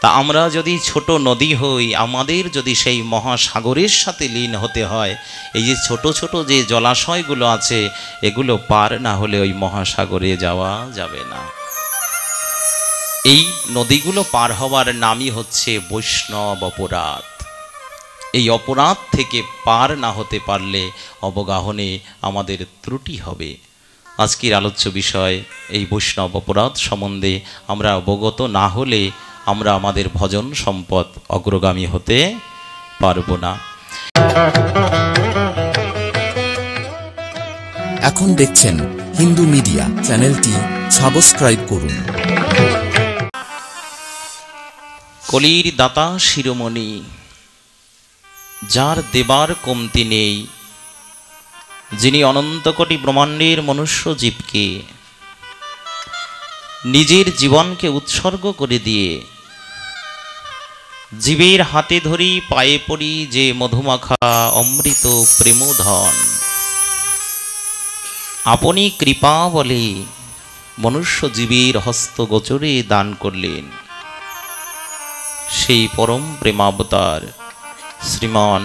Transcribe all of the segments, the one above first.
তা আমরা যদি ছোট নদী হই, আমাদের যদি সেই মহাসাগরের সাথে লীন হতে হয়, এই যে ছোট ছোট যে জলাশয়গুলো আছে এগুলো পার না হলে ওই মহাসাগরে যাওয়া যাবে না। এই নদীগুলো পার হওয়ার নামই হচ্ছে বৈষ্ণব অপরাধ। এই অপরাধ থেকে পার না হতে পারলে অবগাহনে আমাদের ত্রুটি হবে। আজকের আলোচ্য বিষয় এই বৈষ্ণব অপরাধ সম্বন্ধে আমরা অবগত না হলে আমরা আমাদের ভজন সম্পদ অগ্রগামী হতে পারব না। এখন দেখছেন হিন্দু মিডিয়া চ্যানেলটি সাবস্ক্রাইব করুন। কলির দাতা শিরোমণি, যার দেবার কমতি নেই, যিনি অনন্ত কোটি ব্রহ্মাণ্ডের মনুষ্য জীবকে নিজের জীবনকে উৎসর্গ করে দিয়ে জীবের হাতে ধরি পায়ে পড়ি যে মধুমাখা অমৃত প্রেমধন, আপনি কৃপা বলে মনুষ্য জীবের হস্তগোচরে দান করলেন সেই পরম প্রেমাবতার শ্রীমান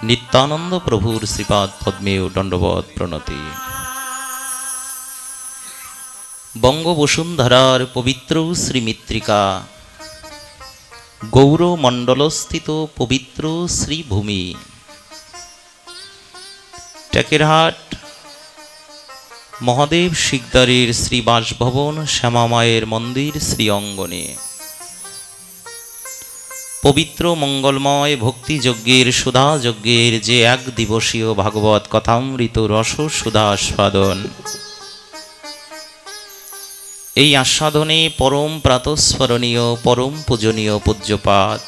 নিত্যানন্দ প্রভুর শ্রীপাদ পদ্মেও দণ্ডবৎ প্রণতি। বঙ্গবসুন্ধরার পবিত্র শ্রীমিত্রিকা, গৌরমণ্ডলস্থিত পবিত্র শ্রীভূমি টেকেরহাট মহাদেব শিকদারের শ্রী বাসভবন শ্যামামায়ের মন্দির শ্রী অঙ্গনে পবিত্র মঙ্গলময় ভক্তিযজ্ঞের সুধাযজ্ঞের যে এক দিবসীয় ভাগবত কথামৃত রস সুধা আস্বাদন, এই আস্বাদনে পরম প্রাতঃস্মরণীয় পরম পূজনীয় পূজ্যপাদ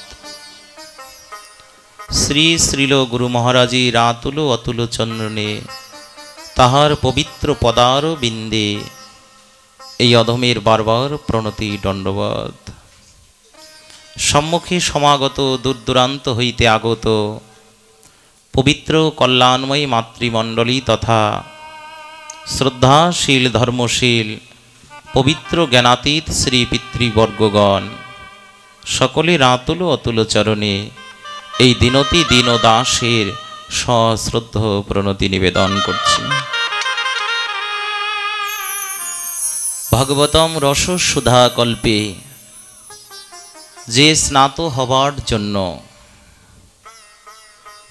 শ্রী শ্রীল গুরু মহারাজের আতুল অতুল চরণে তাহার পবিত্র পদার বিন্দে এই অধমের বারবার প্রণতি দণ্ডবৎ। সম্মুখে সমাগত দূর দূরান্ত হইতে আগত পবিত্র কল্যাণময়ী মাতৃমণ্ডলী তথা শ্রদ্ধাশীল ধর্মশীল পবিত্র জ্ঞানাতীত শ্রী পিতৃবর্গগণ, সকলের আতুল অতুল চরণে এই দিনতি দীন দাসের সশ্রদ্ধ প্রণতি নিবেদন করছি। ভাগবতম রস সুধা কল্পে যে স্নাত হবার জন্য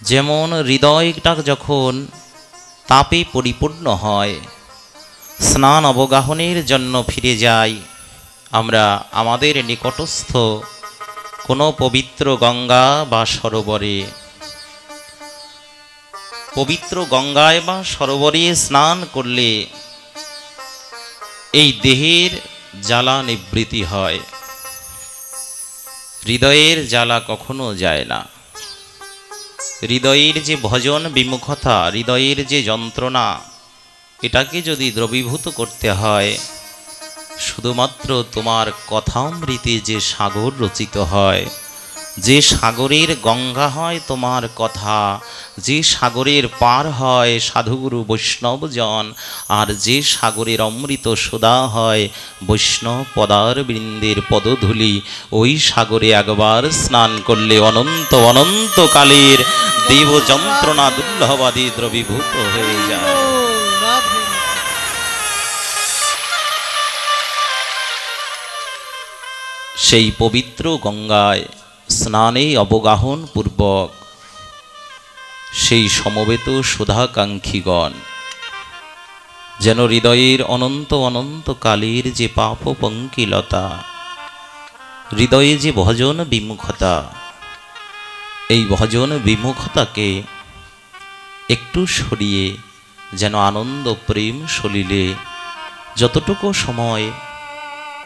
যেমন হৃদয়টা যখন তাপে পরিপূর্ণ হয়, স্নান অবগাহনের জন্য ফিরে যাই আমরা আমাদের নিকটস্থ কোনো পবিত্র গঙ্গা বা সরোবরে। পবিত্র গঙ্গায় বা সরোবরে স্নান করলে এই দেহের জ্বালা নিবৃত্তি হয়, হৃদয়ের জ্বালা কখনো যায় না। হৃদয়ের যে ভজন বিমুখতা, হৃদয়ের যে যন্ত্রণা, এটাকে যদি দ্রবীভূত করতে হয়, শুধুমাত্র তোমার কথামৃতে যে সাগর রচিত হয়, যে সাগরের গঙ্গা হয় তোমার কথা, যে সাগরের পার হয় সাধুগুরু বৈষ্ণবজন, আর যে সাগরের অমৃত সুধা হয় বৈষ্ণব পদার বৃন্দের পদধূলি, ওই সাগরে একবার স্নান করলে অনন্ত অনন্ত কালের দেব যন্ত্রণা দুর্লভাদি দ্রবীভূত হয়ে যায়। সেই পবিত্র গঙ্গায় স্নানে অবগাহন পূর্বক সেই সমবেত সুধাকাঙ্ক্ষীগণ যেন হৃদয়ের অনন্ত অনন্ত কালের যে পাপ পঙ্কিলতা, হৃদয়ে যে ভজন বিমুখতা, এই ভজন বিমুখতাকে একটু সরিয়ে যেন আনন্দ প্রেম সলিলে যতটুকু সময়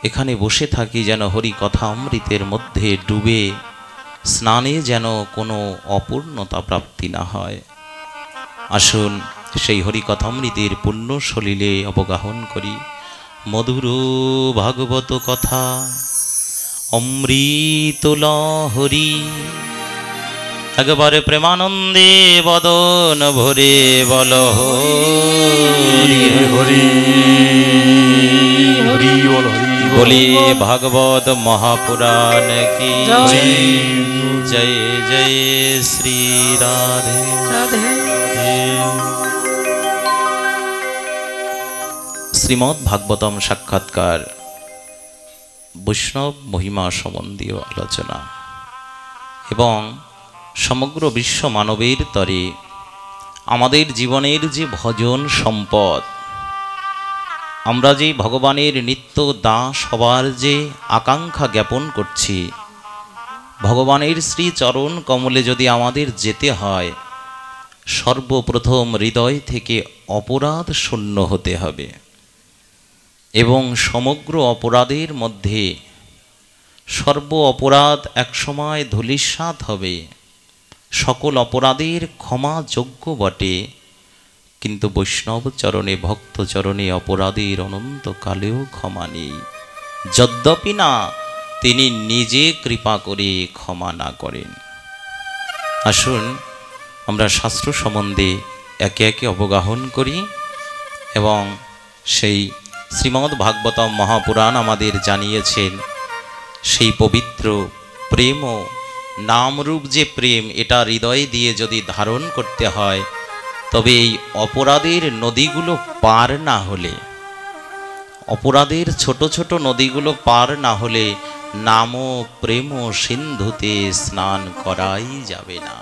এখানে বসে থাকি যেন হরি কথা অমৃতের মধ্যে ডুবে স্নানে যেন কোনো অপূর্ণতা প্রাপ্তি না হয়। আসুন সেই হরি কথামৃতের পুণ্য সলিলে অবগাহন করি। মধুর ভাগবত কথা অমৃত লহরী, একবারে প্রেমানন্দে বদন ভরে বল হরি হরি হরি বল হরি बोलिए भागवत महापुराण की जय जय श्री राधे রাধে। শ্রীমদ্ ভাগবতম সাক্ষাৎকার বৈষ্ণব মহিমা সম্বন্ধীয় আলোচনা এবং সমগ্র বিশ্ব মানবের তরে আমাদের জীবনের যে ভজন সম্পদ, আমরা যে ভগবানের নিত্য দাস হবার যে আকাঙ্ক্ষা জ্ঞাপন করছি, ভগবানের শ্রী চরণ কমলে যদি আমাদের যেতে হয়, সর্বপ্রথম হৃদয় থেকে অপরাধ শূন্য হতে হবে এবং সমগ্র অপরাধের মধ্যে সর্ব অপরাধ একসময় ধূলিসাৎ হবে। সকল অপরাধের ক্ষমা যোগ্য বটে, কিন্তু বৈষ্ণব চরণে ভক্ত চরণে অপরাধের অনন্তকালেও ক্ষমা নেই, যদ্যপি না তিনি নিজে কৃপা করে ক্ষমা না করেন। আসুন আমরা শাস্ত্র সম্বন্ধে একে একে অবগাহন করি এবং সেই শ্রীমদ্ ভাগবতম মহাপুরাণ আমাদের জানিয়েছেন সেই পবিত্র প্রেম ও নামরূপ যে প্রেম, এটা হৃদয় দিয়ে যদি ধারণ করতে হয়, তবে এই অপরাধের নদীগুলো পার না হলে, অপরাধের ছোট ছোট নদীগুলো পার না হলে নাম ও প্রেম সিন্ধুতে স্নান করাই যাবে না।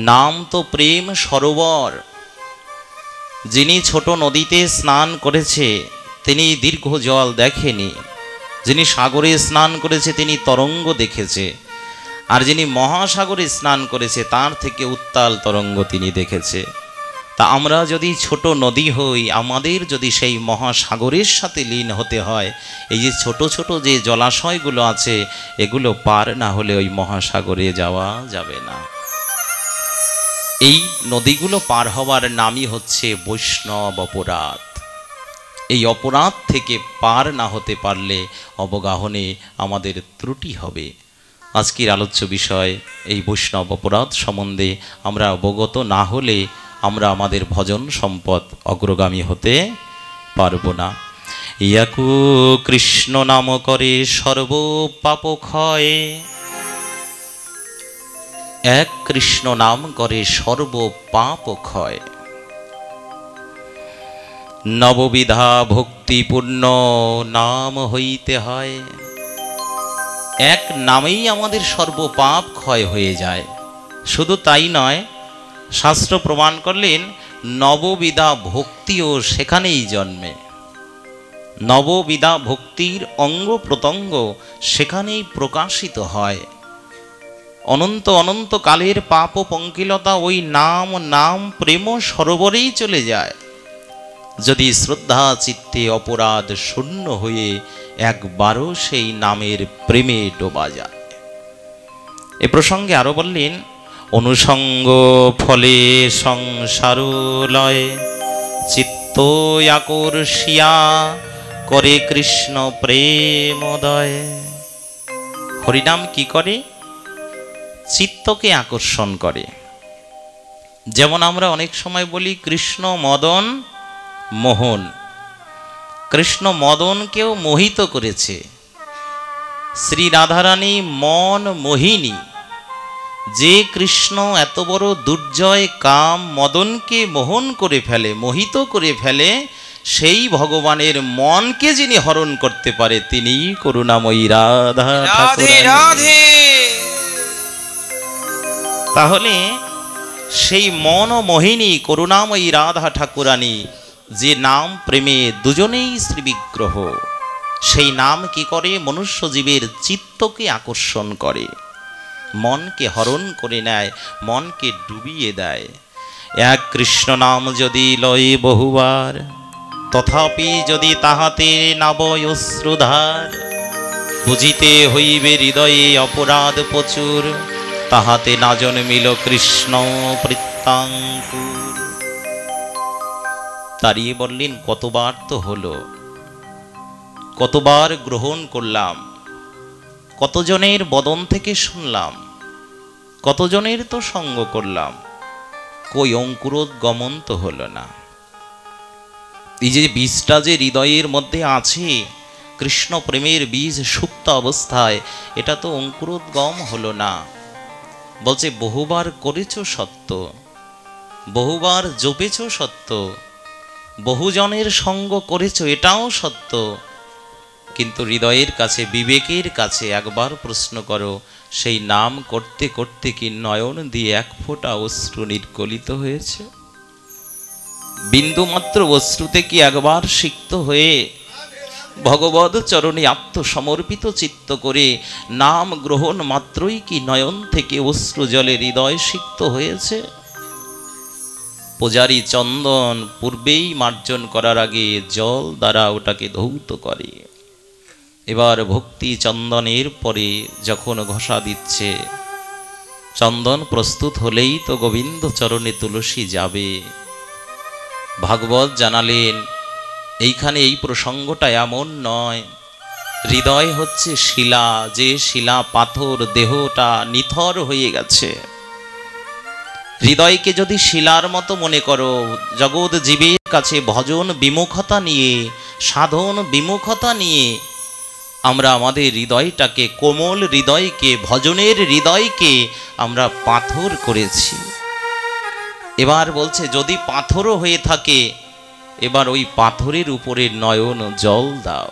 নাম তো প্রেম সরোবর। যিনি ছোট নদীতে স্নান করেছে তিনি দীর্ঘ জল দেখেনি, যিনি সাগরে স্নান করেছে তিনি তরঙ্গ দেখেছে, আর যিনি মহাসাগরে স্নান করেছে তার থেকে উত্তাল তরঙ্গ তিনি দেখেছে। তা আমরা যদি ছোট নদী হই, আমাদের যদি সেই মহাসাগরের সাথে লীন হতে হয়, এই যে ছোট ছোট যে জলাশয়গুলো আছে এগুলো পার না হলে ওই মহাসাগরে যাওয়া যাবে না। এই নদীগুলো পার হওয়ার নামই হচ্ছে বৈষ্ণব অপরাধ। এই অপরাধ থেকে পার না হতে পারলে অবগাহনে আমাদের ত্রুটি হবে। আজকের আলোচ্য বিষয় এই বৈষ্ণব অপরাধ সম্বন্ধে আমরা অবগত না হলে আমরা আমাদের ভজন সম্পদ অগ্রগামী হতে পারব না। ইয়াকু কৃষ্ণ নাম করে সর্ব পাপ ক্ষয়, এক কৃষ্ণ নাম করে সর্ব পাপ ক্ষয়। নববিধা ভক্তিপূর্ণ নাম হইতে হয়, এক নামেই আমাদের সর্ব পাপ ক্ষয় হয়ে যায়। শুধু তাই নয়, শাস্ত্র প্রমাণ করলেন নববিধা ভক্তিও সেখানেই জন্মে। নববিধা ভক্তির অঙ্গ প্রত্যঙ্গ সেখানেই প্রকাশিত হয়। অনন্ত অনন্ত কালের পাপ পঙ্কিলতা ওই নাম নাম প্রেম সরোবরেই চলে যায়, যদি শ্রদ্ধা চিত্তে অপরাধ শূন্য হয়ে একবারও সেই নামের প্রেমে ডোবা যায়। এ প্রসঙ্গে আরো বললেন, অনুসঙ্গ ফলে সংসার লয়, চিত্ত আকর্ষিয়া করে কৃষ্ণ প্রেমোদয়। হরিনাম কি করে? চিত্তকে আকর্ষণ করে। যেমন আমরা অনেক সময় বলি কৃষ্ণ মদন মোহন, কৃষ্ণ মদনকেও মোহিত করেছে। শ্রী রাধারানী মন মোহিনী। যে কৃষ্ণ এত বড় দুর্জয় কাম মদনকে মোহন করে ফেলে, মোহিত করে ফেলে, সেই ভগবানের মনকে যিনি হরণ করতে পারে তিনি করুণাময়ী রাধা ঠাকুরানী। তাহলে সেই মন মোহিনী করুণাময়ী রাধা ঠাকুরানী, যে নাম প্রেমে দুজনেই শ্রীবিগ্রহ, সেই নাম কি করে? মনুষ্য জীবের চিত্তকে আকর্ষণ করে, মনকে হরণ করে নেয়, মনকে ডুবিয়ে দেয়। এক কৃষ্ণ নাম যদি লয় বহুবার, তথাপি যদি তাহাতে নাবয় অশ্রুধার, বুঝিতে হইবে হৃদয়ে অপরাধ প্রচুর, তাহাতে না জন্মিল কৃষ্ণ বৃত্তাঙ্কুর। দাঁড়িয়ে বললেন, কতবার তো হলো, কতবার গ্রহণ করলাম, কতজনের বদন থেকে শুনলাম, কতজনের তো সঙ্গ করলাম, কই অঙ্কুরোদ্গমন তো হলো না। এই যে বীজটা যে হৃদয়ের মধ্যে আছে, কৃষ্ণ প্রেমের বীজ সুপ্ত অবস্থায়, এটা তো অঙ্কুরোদ্গম হলো না। বলছে বহুবার করেছ সত্য, বহুবার জপেছ সত্য, বহুজনের সঙ্গ করেছ, এটাও সত্য, কিন্তু হৃদয়ের কাছে, বিবেকের কাছে একবার প্রশ্ন করো, সেই নাম করতে করতে কি নয়ন দিয়ে এক ফোঁটা অশ্রু নির্গলিত হয়েছে? বিন্দুমাত্র অশ্রুতে কি একবার সিক্ত হয়ে ভগবদ চরণে আত্মসমর্পিত চিত্ত করে নাম গ্রহণ মাত্রই কি নয়ন থেকে অশ্রু জলে হৃদয় সিক্ত হয়েছে? পূজারী চন্দন পূর্বেই মার্জন করার আগে জল দ্বারা ওটাকে ধৌত করে। এবার ভক্তি চন্দনের পরে যখন ঘষা দিচ্ছে, চন্দন প্রস্তুত হলেই তো গোবিন্দ চরণে তুলসী যাবে। ভাগবত জানালেন এইখানে এই প্রসঙ্গটা এমন নয়, হৃদয় হচ্ছে শিলা, যে শিলা পাথর, দেহটা নিথর হয়ে গেছে। হৃদয়কে যদি শিলার মতো মনে করো, জগৎ জীবের কাছে ভজন বিমুখতা নিয়ে, সাধন বিমুখতা নিয়ে আমরা আমাদের হৃদয়টাকে, কোমল হৃদয়কে, ভজনের হৃদয়কে আমরা পাথর করেছি। এবার বলছে যদি পাথরও হয়ে থাকে, এবার ওই পাথরের উপরে নয়ন জল দাও।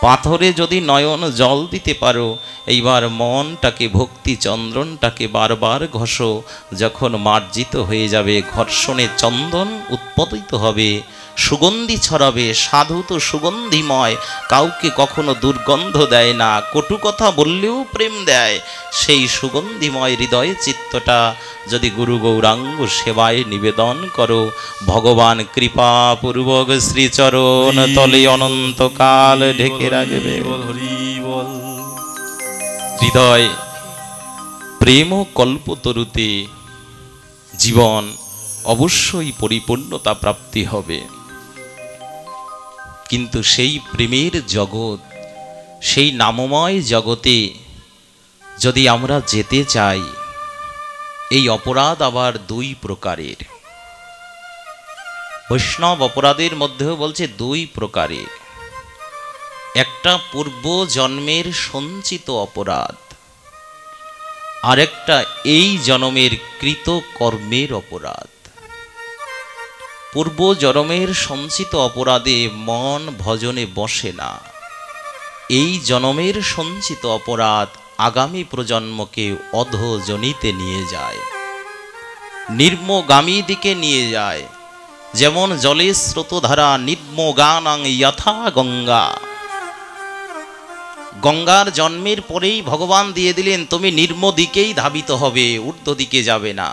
পাথরে যদি নয়ন জল দিতে পারো, এইবার মনটাকে, ভক্তি চন্দনটাকে বারবার ঘষো। যখন মার্জিত হয়ে যাবে, ঘর্ষণে চন্দন উৎপাদিত হবে, সুগন্ধি ছড়াবে। সাধু তো সুগন্ধিময়, কাউকে কখনো দুর্গন্ধ দেয় না, কটু কথা বললেও প্রেম দেয়। সেই সুগন্ধিময় হৃদয় চিত্তটা যদি গুরু গৌরাঙ্গ সেবায় নিবেদন করো, ভগবান কৃপা পূর্বক শ্রীচরণ তলে অনন্তকাল ঢেকে রাখবে। হৃদয় প্রেম ও কল্পতরুতে জীবন অবশ্যই পরিপূর্ণতা প্রাপ্তি হবে, কিন্তু সেই প্রেমের জগৎ, সেই নামময় জগতে যদি আমরা যেতে চাই, এই অপরাধ আবার দুই প্রকারের। বৈষ্ণব অপরাধের মধ্যেও বলছে দুই প্রকারের। একটা পূর্ব জন্মের সঞ্চিত অপরাধ, আরেকটা এই জন্মের কৃত কর্মের অপরাধ। পূর্ব জন্মের সঞ্চিত অপরাধে মন ভজনে বসে না। এই জন্মের সঞ্চিত অপরাধ আগামী প্রজন্মকে অধোজনিতে নিয়ে যায়, নির্মগামী দিকে নিয়ে যায়। যেমন জলের স্রোতধারা নির্মগানাং যথা গঙ্গা। গঙ্গার জন্মের পরেই ভগবান দিয়ে দিলেন তুমি নির্ম দিকেই ধাবিত হবে, ঊর্ধ্ব দিকে যাবে না।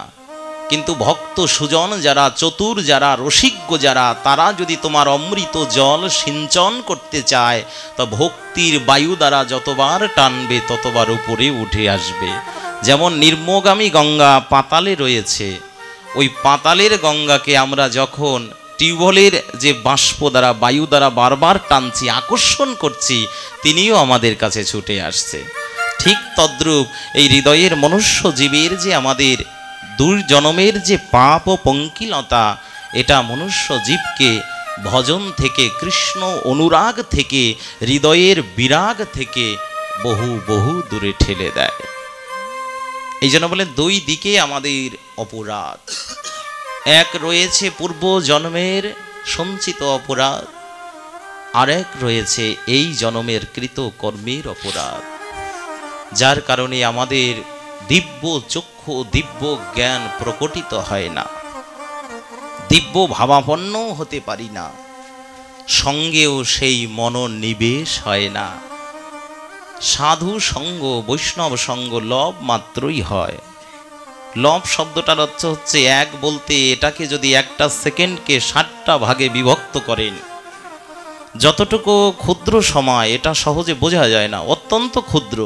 কিন্তু ভক্ত সুজন যারা, চতুর যারা, রসিজ্ঞ যারা, তারা যদি তোমার অমৃত জল সিঞ্চন করতে চায়, তা ভক্তির বায়ু দ্বারা যতবার টানবে ততবার উপরে উঠে আসবে। যেমন নির্মগামী গঙ্গা পাতালে রয়েছে, ওই পাতালের গঙ্গাকে আমরা যখন টিউবওয়েলের যে বাষ্প দ্বারা, বায়ু দ্বারা বারবার টানছি, আকর্ষণ করছি, তিনিও আমাদের কাছে ছুটে আসছে। ঠিক তদ্রূপ এই হৃদয়ের মনুষ্য জীবের যে আমাদের দুর্জনমের যে পাপ ও পঙ্কিলতা, এটা মনুষ্য জীবকে ভজন থেকে, কৃষ্ণ অনুরাগ থেকে, হৃদয়ের বিরাগ থেকে বহু বহু দূরে ঠেলে দেয়। এই জন্য বলে দুই দিকে আমাদের অপরাধ। এক রয়েছে পূর্ব জন্মের সঞ্চিত অপরাধ, আরেক রয়েছে এই জন্মের কৃত কর্মের অপরাধ, যার কারণে আমাদের দিব্য চক্ষু, দিব্য জ্ঞান প্রকটিত হয় না, দিব্য ভাবাপন্ন হতে পারি না, সঙ্গেও সেই মনোনিবেশ হয় না। সাধু সঙ্গ, বৈষ্ণব সঙ্গ লব মাত্রই হয়। লব শব্দটার অর্থ হচ্ছে এক, বলতে এটাকে যদি একটা সেকেন্ডকে 60টা ভাগে বিভক্ত করেন, যতটুকু ক্ষুদ্র সময়, এটা সহজে বোঝা যায় না, অত্যন্ত ক্ষুদ্র।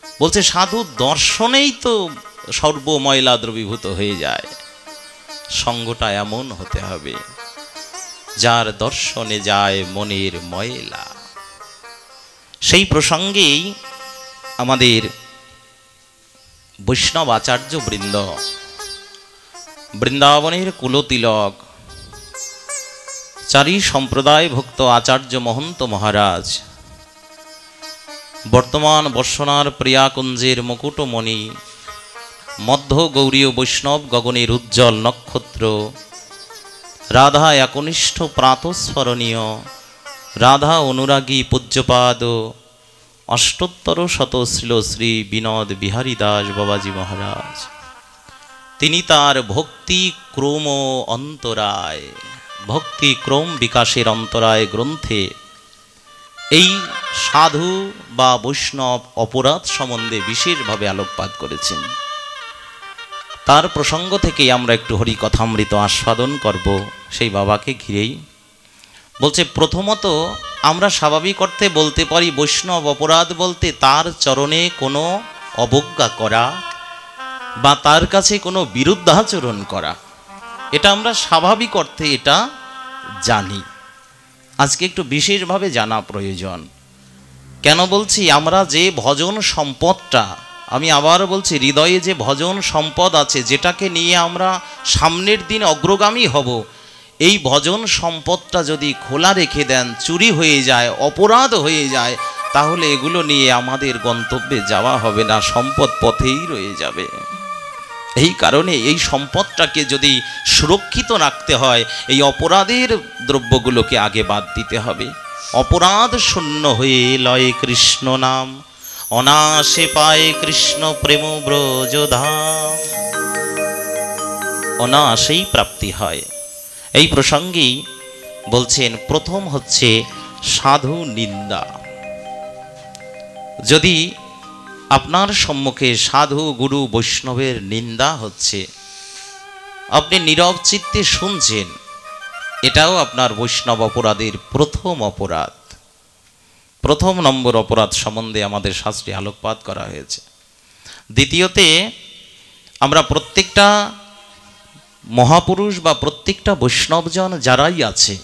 বলছে সাধু দর্শনেই তো সর্বময়লা দ্রবীভূত হয়ে যায়। সঙ্গটা এমন হতে হবে যার দর্শনে যায় মনের ময়লা। সেই প্রসঙ্গেই আমাদের বৈষ্ণব আচার্য বৃন্দ, বৃন্দাবনের কুলতিলক চারি সম্প্রদায় ভুক্ত আচার্য মহন্ত মহারাজ, বর্তমান বর্ষণার প্রিয়াকুঞ্জের মুকুটমণি, মধ্য গৌরীয় বৈষ্ণব গগনের উজ্জ্বল নক্ষত্র, রাধা একনিষ্ঠ প্রাতঃস্মরণীয়, রাধা অনুরাগী পূজ্যপাদ অষ্টোত্তর শত শ্রী বিনোদ বিহারী দাস বাবাজি মহারাজ, তিনি তার ভক্তি ক্রম অন্তরায়, ভক্তি ক্রম বিকাশের অন্তরায় গ্রন্থে এই সাধু বা বৈষ্ণব অপরাধ সম্বন্ধে বিশেষভাবে আলোকপাত করেছেন। তার প্রসঙ্গ থেকেই আমরা একটু হরিকথামৃত আস্বাদন করব সেই বাবাকে ঘিরেই। বলছে, প্রথমত আমরা স্বাভাবিক অর্থে বলতে পারি বৈষ্ণব অপরাধ বলতে তার চরণে কোনো অবজ্ঞা করা বা তার কাছে কোনো বিরুদ্ধাচরণ করা, এটা আমরা স্বাভাবিক অর্থে এটা জানি। আজকে একটু বিশেষভাবে জানা প্রয়োজন। কেন বলছি, আমরা যে ভজন সম্পদটা, আমি আবার বলছি, হৃদয়ে যে ভজন সম্পদ আছে, যেটাকে নিয়ে আমরা সামনের দিন অগ্রগামী হব, এই ভজন সম্পদটা যদি খোলা রেখে দেন, চুরি হয়ে যায়, অপরাধ হয়ে যায়, তাহলে এগুলো নিয়ে আমাদের গন্তব্যে যাওয়া হবে না, সম্পদ পথেই রয়ে যাবে। এই কারণে এই সম্পদটাকে যদি সুরক্ষিত রাখতে হয়, এই অপরাধের দ্রব্যগুলোকে আগে বাদ দিতে হবে। অপরাধ শূন্য হয়ে লয় কৃষ্ণ নাম, অনাসে পায় কৃষ্ণ প্রেম ব্রজধাম, অনাসেই প্রাপ্তি হয়। এই প্রসঙ্গেই বলছেন, প্রথম হচ্ছে সাধু নিন্দা। যদি আপনার সম্মুখে সাধু গুরু বৈষ্ণবের নিন্দা হচ্ছে, আপনি নীরব চিত্তে শুনছেন, এটাও আপনার বৈষ্ণব অপরাধের প্রথম অপরাধ, প্রথম নম্বর অপরাধ সম্বন্ধে আমাদের শাস্ত্রে আলোকপাত করা হয়েছে। দ্বিতীয়তে, আমরা প্রত্যেকটা মহাপুরুষ বা প্রত্যেকটা বৈষ্ণবজন যারাই আছে,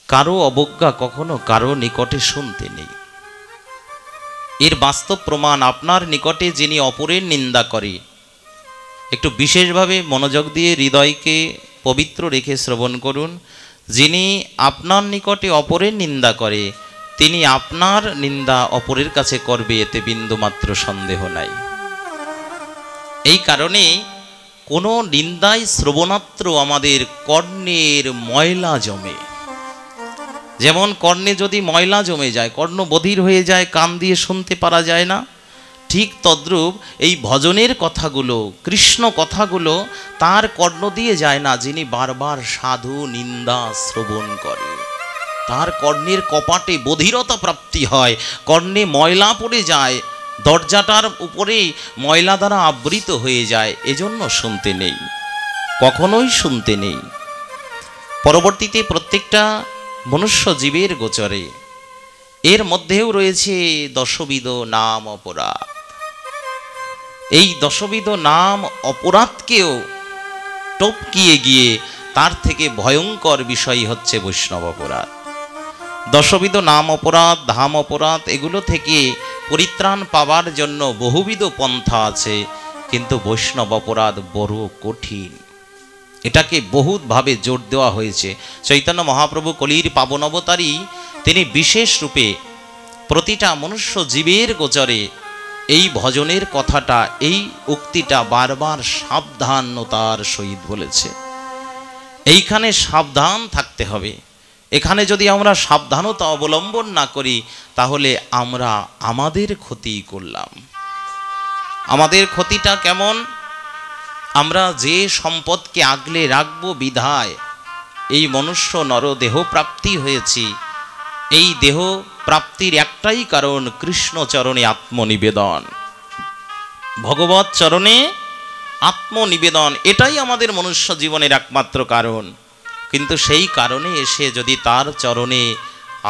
কারো অবজ্ঞা কখনো কারো নিকটে শুনতে নেই। এর বাস্তব প্রমাণ, আপনার নিকটে যিনি অপরের নিন্দা করে, একটু বিশেষভাবে মনোযোগ দিয়ে হৃদয়কে পবিত্র রেখে শ্রবণ করুন। যিনি আপনার নিকটে অপরের নিন্দা করে, তিনি আপনার নিন্দা অপরের কাছে করবে, এতে বিন্দুমাত্র সন্দেহ নাই। এই কারণে কোনো নিন্দায় শ্রবণাত্র আমাদের কর্ণের ময়লা জমে। যেমন কর্ণে যদি ময়লা জমে যায়, কর্ণ বধির হয়ে যায়, কান দিয়ে শুনতে পারা যায় না, ঠিক তদ্রূপ এই ভজনের কথাগুলো, কৃষ্ণ কথাগুলো তার কর্ণ দিয়ে যায় না, যিনি বারবার সাধু নিন্দা শ্রবণ করে। তার কর্ণের কপাটে বধিরতা প্রাপ্তি হয়, কর্ণে ময়লা পড়ে যায়, দরজাটার উপরে ময়লা দ্বারা আবৃত হয়ে যায়, এজন্য শুনতে নেই, কখনোই শুনতে নেই। পরবর্তীতে প্রত্যেকটা মনুষ্য জীবের গোচরে এর মধ্যেও রয়েছে দশবিধ নাম অপরাধ। এই দশবিধ নাম অপরাধকেও টপকিয়ে গিয়ে তার থেকে ভয়ঙ্কর বিষয় হচ্ছে বৈষ্ণব অপরাধ। দশবিধ নাম অপরাধ, ধাম অপরাধ, এগুলো থেকে পরিত্রাণ পাওয়ার জন্য বহুবিধ পন্থা আছে, কিন্তু বৈষ্ণব অপরাধ বড় কঠিন। এটাকে বহুতভাবে জোর দেওয়া হয়েছে। চৈতন্য মহাপ্রভু কলির পাবন অবতারী, তিনি বিশেষ রূপে প্রতিটা মনুষ্য জীবের গোচরে এই ভজনের কথাটা, এই উক্তিটা বারবার সাবধানতার সহিত বলেছে। এইখানে সাবধান থাকতে হবে। এখানে যদি আমরা সাবধানতা অবলম্বন না করি, তাহলে আমরা আমাদের ক্ষতি করলাম। আমাদের ক্ষতিটা কেমন? আমরা যে সম্পদকে আগলে রাখবো বিধায় এই মনুষ্য নরদেহ প্রাপ্তি হয়েছি, এই দেহ প্রাপ্তির একটাই কারণ, কৃষ্ণ চরণে আত্মনিবেদন, ভগবৎ চরণে আত্মনিবেদন, এটাই আমাদের মনুষ্য জীবনের একমাত্র কারণ। কিন্তু সেই কারণে এসে যদি তার চরণে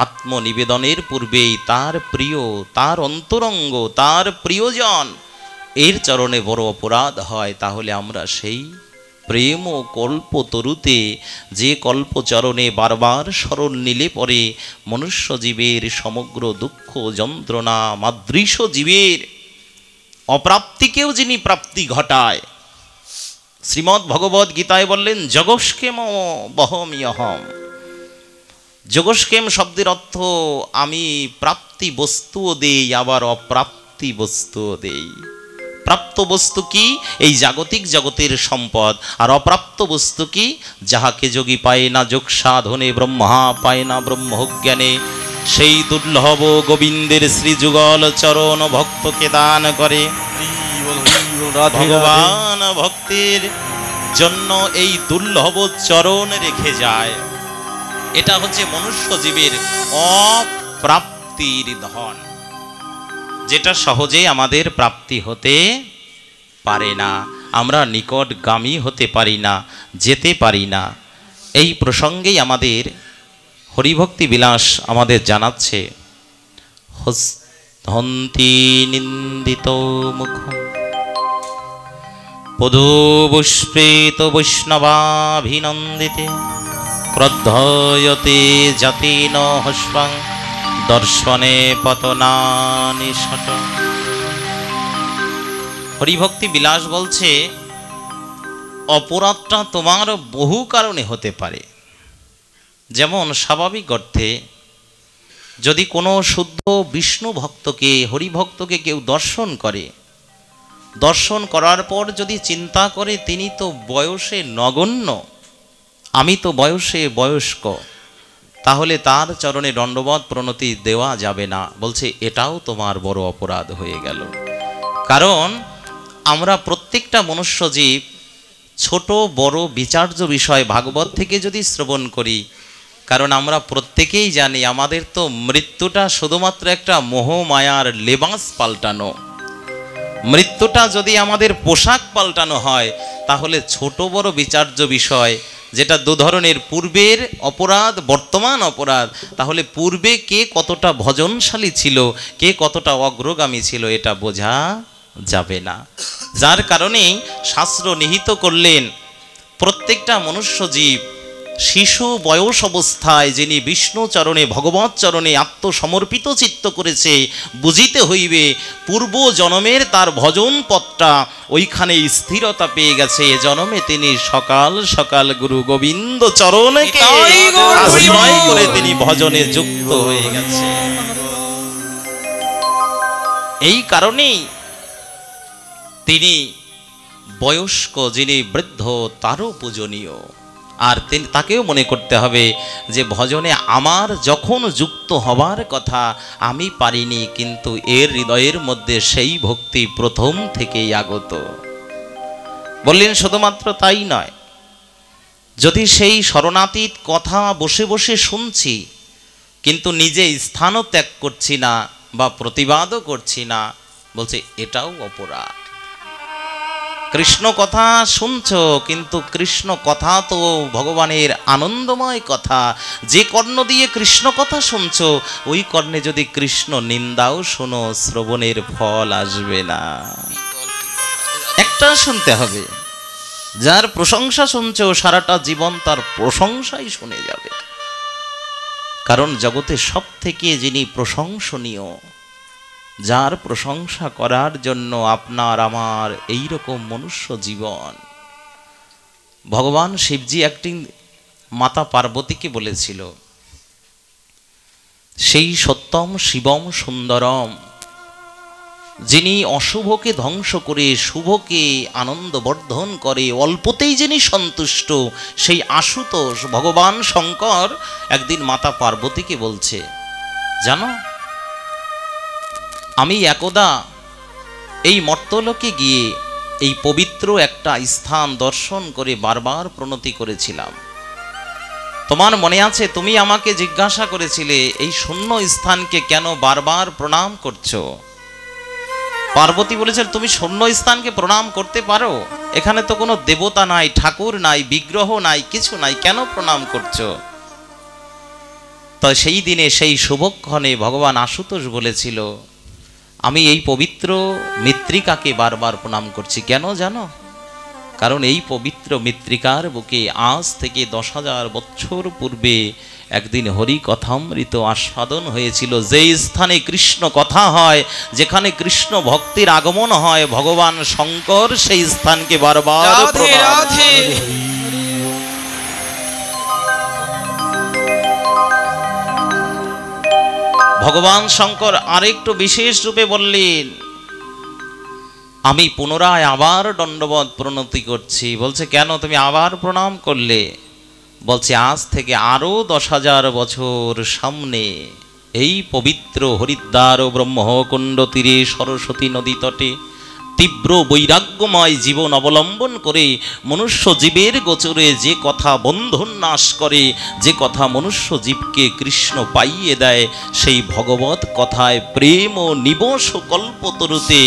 আত্মনিবেদনের পূর্বেই তার প্রিয়, তার অন্তরঙ্গ, তার প্রিয়জন এর চরণে বড় অপরাধ হয়, তাহলে আমরা সেই প্রেম ও কল্পতরুতে, যে কল্পচরণে বারবার স্মরণ নিলে পরে মনুষ্য জীবের সমগ্র দুঃখ যন্ত্রণা, মাদৃশ জীবের অপ্রাপ্তিকেও যিনি প্রাপ্তি ঘটায়, শ্রীমদ্ ভগবদ্ গীতায় বললেন, জগস্কেম বহমিয়হম, যোগস্কেম শব্দের অর্থ আমি প্রাপ্তি বস্তুও দেই, আবার অপ্রাপ্তি বস্তুও দেই। প্রাপ্ত বস্তু কি? এই জাগতিক জগতের সম্পদ। আর অপ্রাপ্ত বস্তু কি? যাহাকে যোগী পায় না যোগ সাধনে, ব্রহ্মা পায় না ব্রহ্মজ্ঞানে, সেই দুর্লভ গোবিন্দের শ্রীযুগল চরণ ভক্তকে দান করে। ভগবান ভক্তের জন্য এই দুর্লভ চরণ রেখে যায়। এটা হচ্ছে মনুষ্য জীবের অপ্রাপ্তির ধন, যেটা সহজে আমাদের প্রাপ্তি হতে পারে না, আমরা নিকটগামী হতে পারি না, যেতে পারি না। এই প্রসঙ্গেই আমাদের হরিভক্তি বিলাস আমাদের জানাচ্ছে, হন্তি নিন্দিত মুখ পদুপুষ্পেত বৈষ্ণবাভিনন্দিতে, ক্রদ্ধয়তে জাতিন হস্বাং দর্শনে পতনানি শত। হরিভক্তি বিলাস বলছে, অপরাধটা তোমার বহু কারণে হতে পারে। যেমন স্বাভাবিক অর্থে যদি কোনো শুদ্ধ বিষ্ণু ভক্তকে, হরিভক্তকে কেউ দর্শন করে, দর্শন করার পর যদি চিন্তা করে তিনি তো বয়সে নগণ্য, আমি তো বয়সে বয়স্ক, তাহলে তার চরণে দণ্ডবত প্রণতি দেওয়া যাবে না। বলছে এটাও তোমার বড় অপরাধ হয়ে গেল। কারণ আমরা প্রত্যেকটা মনুষ্য জীব ছোট বড় বিচার্য বিষয় ভাগবত থেকে যদি শ্রবণ করি, কারণ আমরা প্রত্যেকেই জানি আমাদের তো মৃত্যুটা শুধুমাত্র একটা মোহ মায়ার লেবাস পাল্টানো। মৃত্যুটা যদি আমাদের পোশাক পাল্টানো হয়, তাহলে ছোট বড় বিচার্য বিষয়, যেটা দু ধরনের, পূর্বের অপরাধ বর্তমান অপরাধ, তাহলে পূর্বে কে কতটা ভজনশালী ছিল, কে কতটা অগ্রগামী ছিল, এটা বোঝা যাবে না। যার কারণেই শাস্ত্র নিহিত করলেন, প্রত্যেকটা মনুষ্য জীব শিশু বয়স অবস্থায় যিনি বিষ্ণু চরণে, ভগবৎ চরণে আত্মসমর্পিত চিত্ত করেছে, বুঝিতে হইবে পূর্ব জনমের তার ভজন পথটা ওইখানে স্থিরতা পেয়ে গেছে। এ জনমে তিনি সকাল সকাল গুরু গোবিন্দ চরণকে আশ্রয় করে তিনি ভজনে যুক্ত হয়ে গেছে। এই কারণেই তিনি বয়স্ক, যিনি বৃদ্ধ তারও পূজনীয়। আর তাকেও মনে করতে হবে যে ভজনে আমার যখন যুক্ত হবার কথা আমি পারিনি, কিন্তু এর হৃদয়ের মধ্যে সেই ভক্তি প্রথম থেকেই আগত। বললেন শুধুমাত্র তাই নয়, যদি সেই শরণাতীত কথা বসে বসে শুনছি কিন্তু নিজে স্থানও ত্যাগ করছি না বা প্রতিবাদও করছি না, বলছে এটাও অপরাধ। কৃষ্ণ কথা শুনছো, কিন্তু কৃষ্ণ কথা তো ভগবানের আনন্দময় কথা। যে কর্ণ দিয়ে কৃষ্ণ কথা শুনছো, ওই কর্ণে যদি কৃষ্ণ নিন্দাও শোনো, শ্রবণের ফল আসবে না। একটা শুনতে হবে, যার প্রশংসা শুনছো সারাটা জীবন তার প্রশংসাই শুনে যাবে। কারণ জগতে সব থেকে যিনি প্রশংসনীয়, যার প্রশংসা করার জন্য আপনার আমার এই রকম মনুষ্য জীবন। ভগবান শিবজি একদিন মাতা পার্বতীকে বলেছিল, সেই সত্যম শিবম সুন্দরম, যিনি অশুভকে ধ্বংস করে শুভকে আনন্দ বর্ধন করে, অল্পতেই যিনি সন্তুষ্ট, সেই আশুতোষ ভগবান শঙ্কর একদিন মাতা পার্বতীকে বলছে, জানো আমি একদা এই মর্তলোকে গিয়ে এই পবিত্র একটা স্থান দর্শন করে বারবার প্রণতি করেছিলাম। তোমার মনে আছে, তুমি আমাকে জিজ্ঞাসা করেছিলে এই শূন্য স্থানকে কেন বারবার প্রণাম করছো। পার্বতী বলেছিল, তুমি শূন্য স্থানকে প্রণাম করতে পারো? এখানে তো কোনো দেবতা নাই, ঠাকুর নাই, বিগ্রহ নাই, কিছু নাই, কেন প্রণাম করছো? তো সেই দিনে সেই শুভক্ষণে ভগবান আশুতোষ বলেছিল, আমি এই পবিত্র মৃত্তিকাকে বারবার প্রণাম করছি। কেন জানো? কারণ এই পবিত্র মৃত্তিকার বুকে আজ থেকে 10,000 বছর পূর্বে একদিন হরি কথামৃত আস্বাদন হয়েছিল। যে স্থানে কৃষ্ণ কথা হয়, যেখানে কৃষ্ণ ভক্তির আগমন হয়, ভগবান শঙ্কর সেই স্থানকে বারবার প্রণাম। ভগবান শঙ্কর আরেকটু বিশেষ রূপে বললেন, আমি পুনরায় আবার দণ্ডবত প্রণতি করছি। বলছে, কেন তুমি আবার প্রণাম করলে? বলছে, আজ থেকে আরো 10,000 বছর সামনে এই পবিত্র হরিদ্বার ও ব্রহ্মকুণ্ড তীরে সরস্বতী নদী তটে তীব্র বৈরাগ্যময় জীবন অবলম্বন করে মনুষ্য জীবের গোচরে যে কথা বন্ধন নাশ করে, যে কথা মনুষ্য জীবকে কৃষ্ণ পাইয়ে দেয়, সেই ভগবত কথায় প্রেম ও নিবস কল্পতরুতে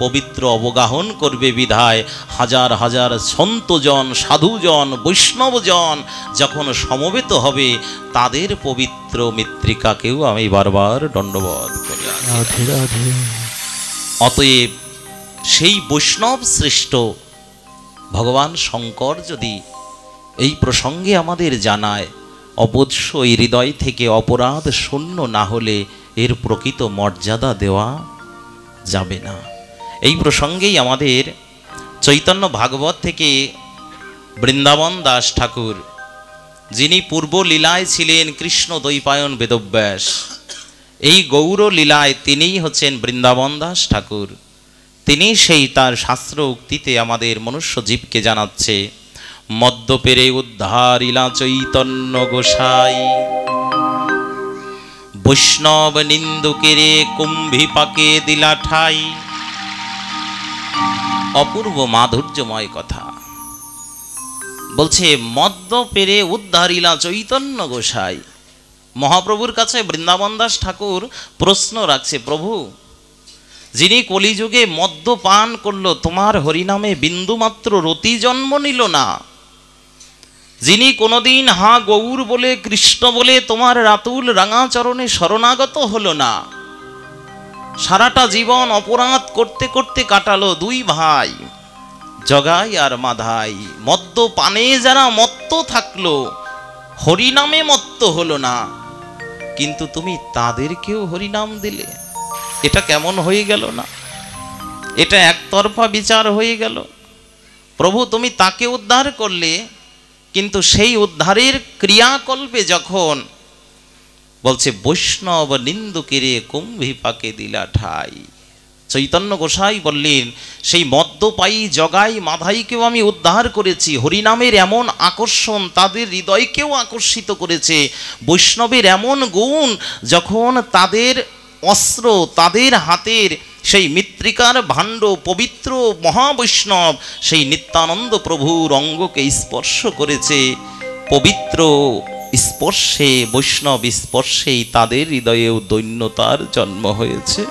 পবিত্র অবগাহন করবে বিধায় হাজার হাজার সন্তজন, সাধুজন, বৈষ্ণবজন যখন সমবেত হবে, তাদের পবিত্র মৃত্তিকাকেও আমি বারবার দণ্ডবত করি। অতএব সেই বৈষ্ণব শ্রেষ্ঠ ভগবান শঙ্কর যদি এই প্রসঙ্গে আমাদের জানায়, অবশ্যই হৃদয় থেকে অপরাধ শূন্য না হলে এর প্রকৃত মর্যাদা দেওয়া যাবে না। এই প্রসঙ্গেই আমাদের চৈতন্য ভাগবত থেকে বৃন্দাবন দাস ঠাকুর, যিনি পূর্ব লীলায় ছিলেন কৃষ্ণ দ্বৈপায়ন বেদব্যাস, এই গৌর লীলায় তিনিই হচ্ছেন বৃন্দাবন দাস ঠাকুর। তিনি সেই তার শাস্ত্র উক্তিতে আমাদের মনুষ্য জীবকে জানাচ্ছে, মদ্যপেরে উদ্ধারিলা চৈতন্য গোসাই, বৈষ্ণব নিন্দুকেরে কুম্ভী পাকে দিলা ঠাই। অপূর্ব মাধুর্যময় কথা বলছে, মদ্যপেরে উদ্ধারিলা চৈতন্য গোসাই। মহাপ্রভুর কাছে বৃন্দাবন দাস ঠাকুর প্রশ্ন রাখছে, প্রভু, যিনি কলিযুগে মদ্যপান করলো, তোমার হরিনামে বিন্দুমাত্র রতি জন্ম নিল না, যিনি কোনোদিন হা গৌর বলে কৃষ্ণ বলে তোমার রাতুল রাঙাচরণে শরণাগত হলো না, সারাটা জীবন অপরাধ করতে করতে কাটালো দুই ভাই জগাই আর মাধাই, মদ্যপানে যারা মত্ত থাকলো, হরিনামে মত্ত হলো না, কিন্তু তুমি তাদেরকেও হরিনাম দিলে। এটা কেমন হয়ে গেল না? এটা একতরফা বিচার হয়ে গেল। প্রভু, তুমি তাকে উদ্ধার করলে, কিন্তু সেই উদ্ধারের ক্রিয়াকল্পে যখন বলছে বৈষ্ণব নিন্দুকেরে কুম্ভী পাকে দিলা ঠাই, চৈতন্য গোসাই বললেন, সেই মদ্যপায়ী জগাই মাধাইকেও আমি উদ্ধার করেছি। হরিনামের এমন আকর্ষণ তাদের হৃদয়কেও আকর্ষিত করেছে। বৈষ্ণবের এমন গুণ, যখন তাদের অস্ত্র, তাদের হাতের সেই মৃত্তিকার ভাণ্ড পবিত্র মহাবৈষ্ণব সেই নিত্যানন্দ প্রভুর অঙ্গকে স্পর্শ করেছে, পবিত্র স্পর্শে, বৈষ্ণব স্পর্শেই তাদের হৃদয়েও দৈন্যতার জন্ম হয়েছে।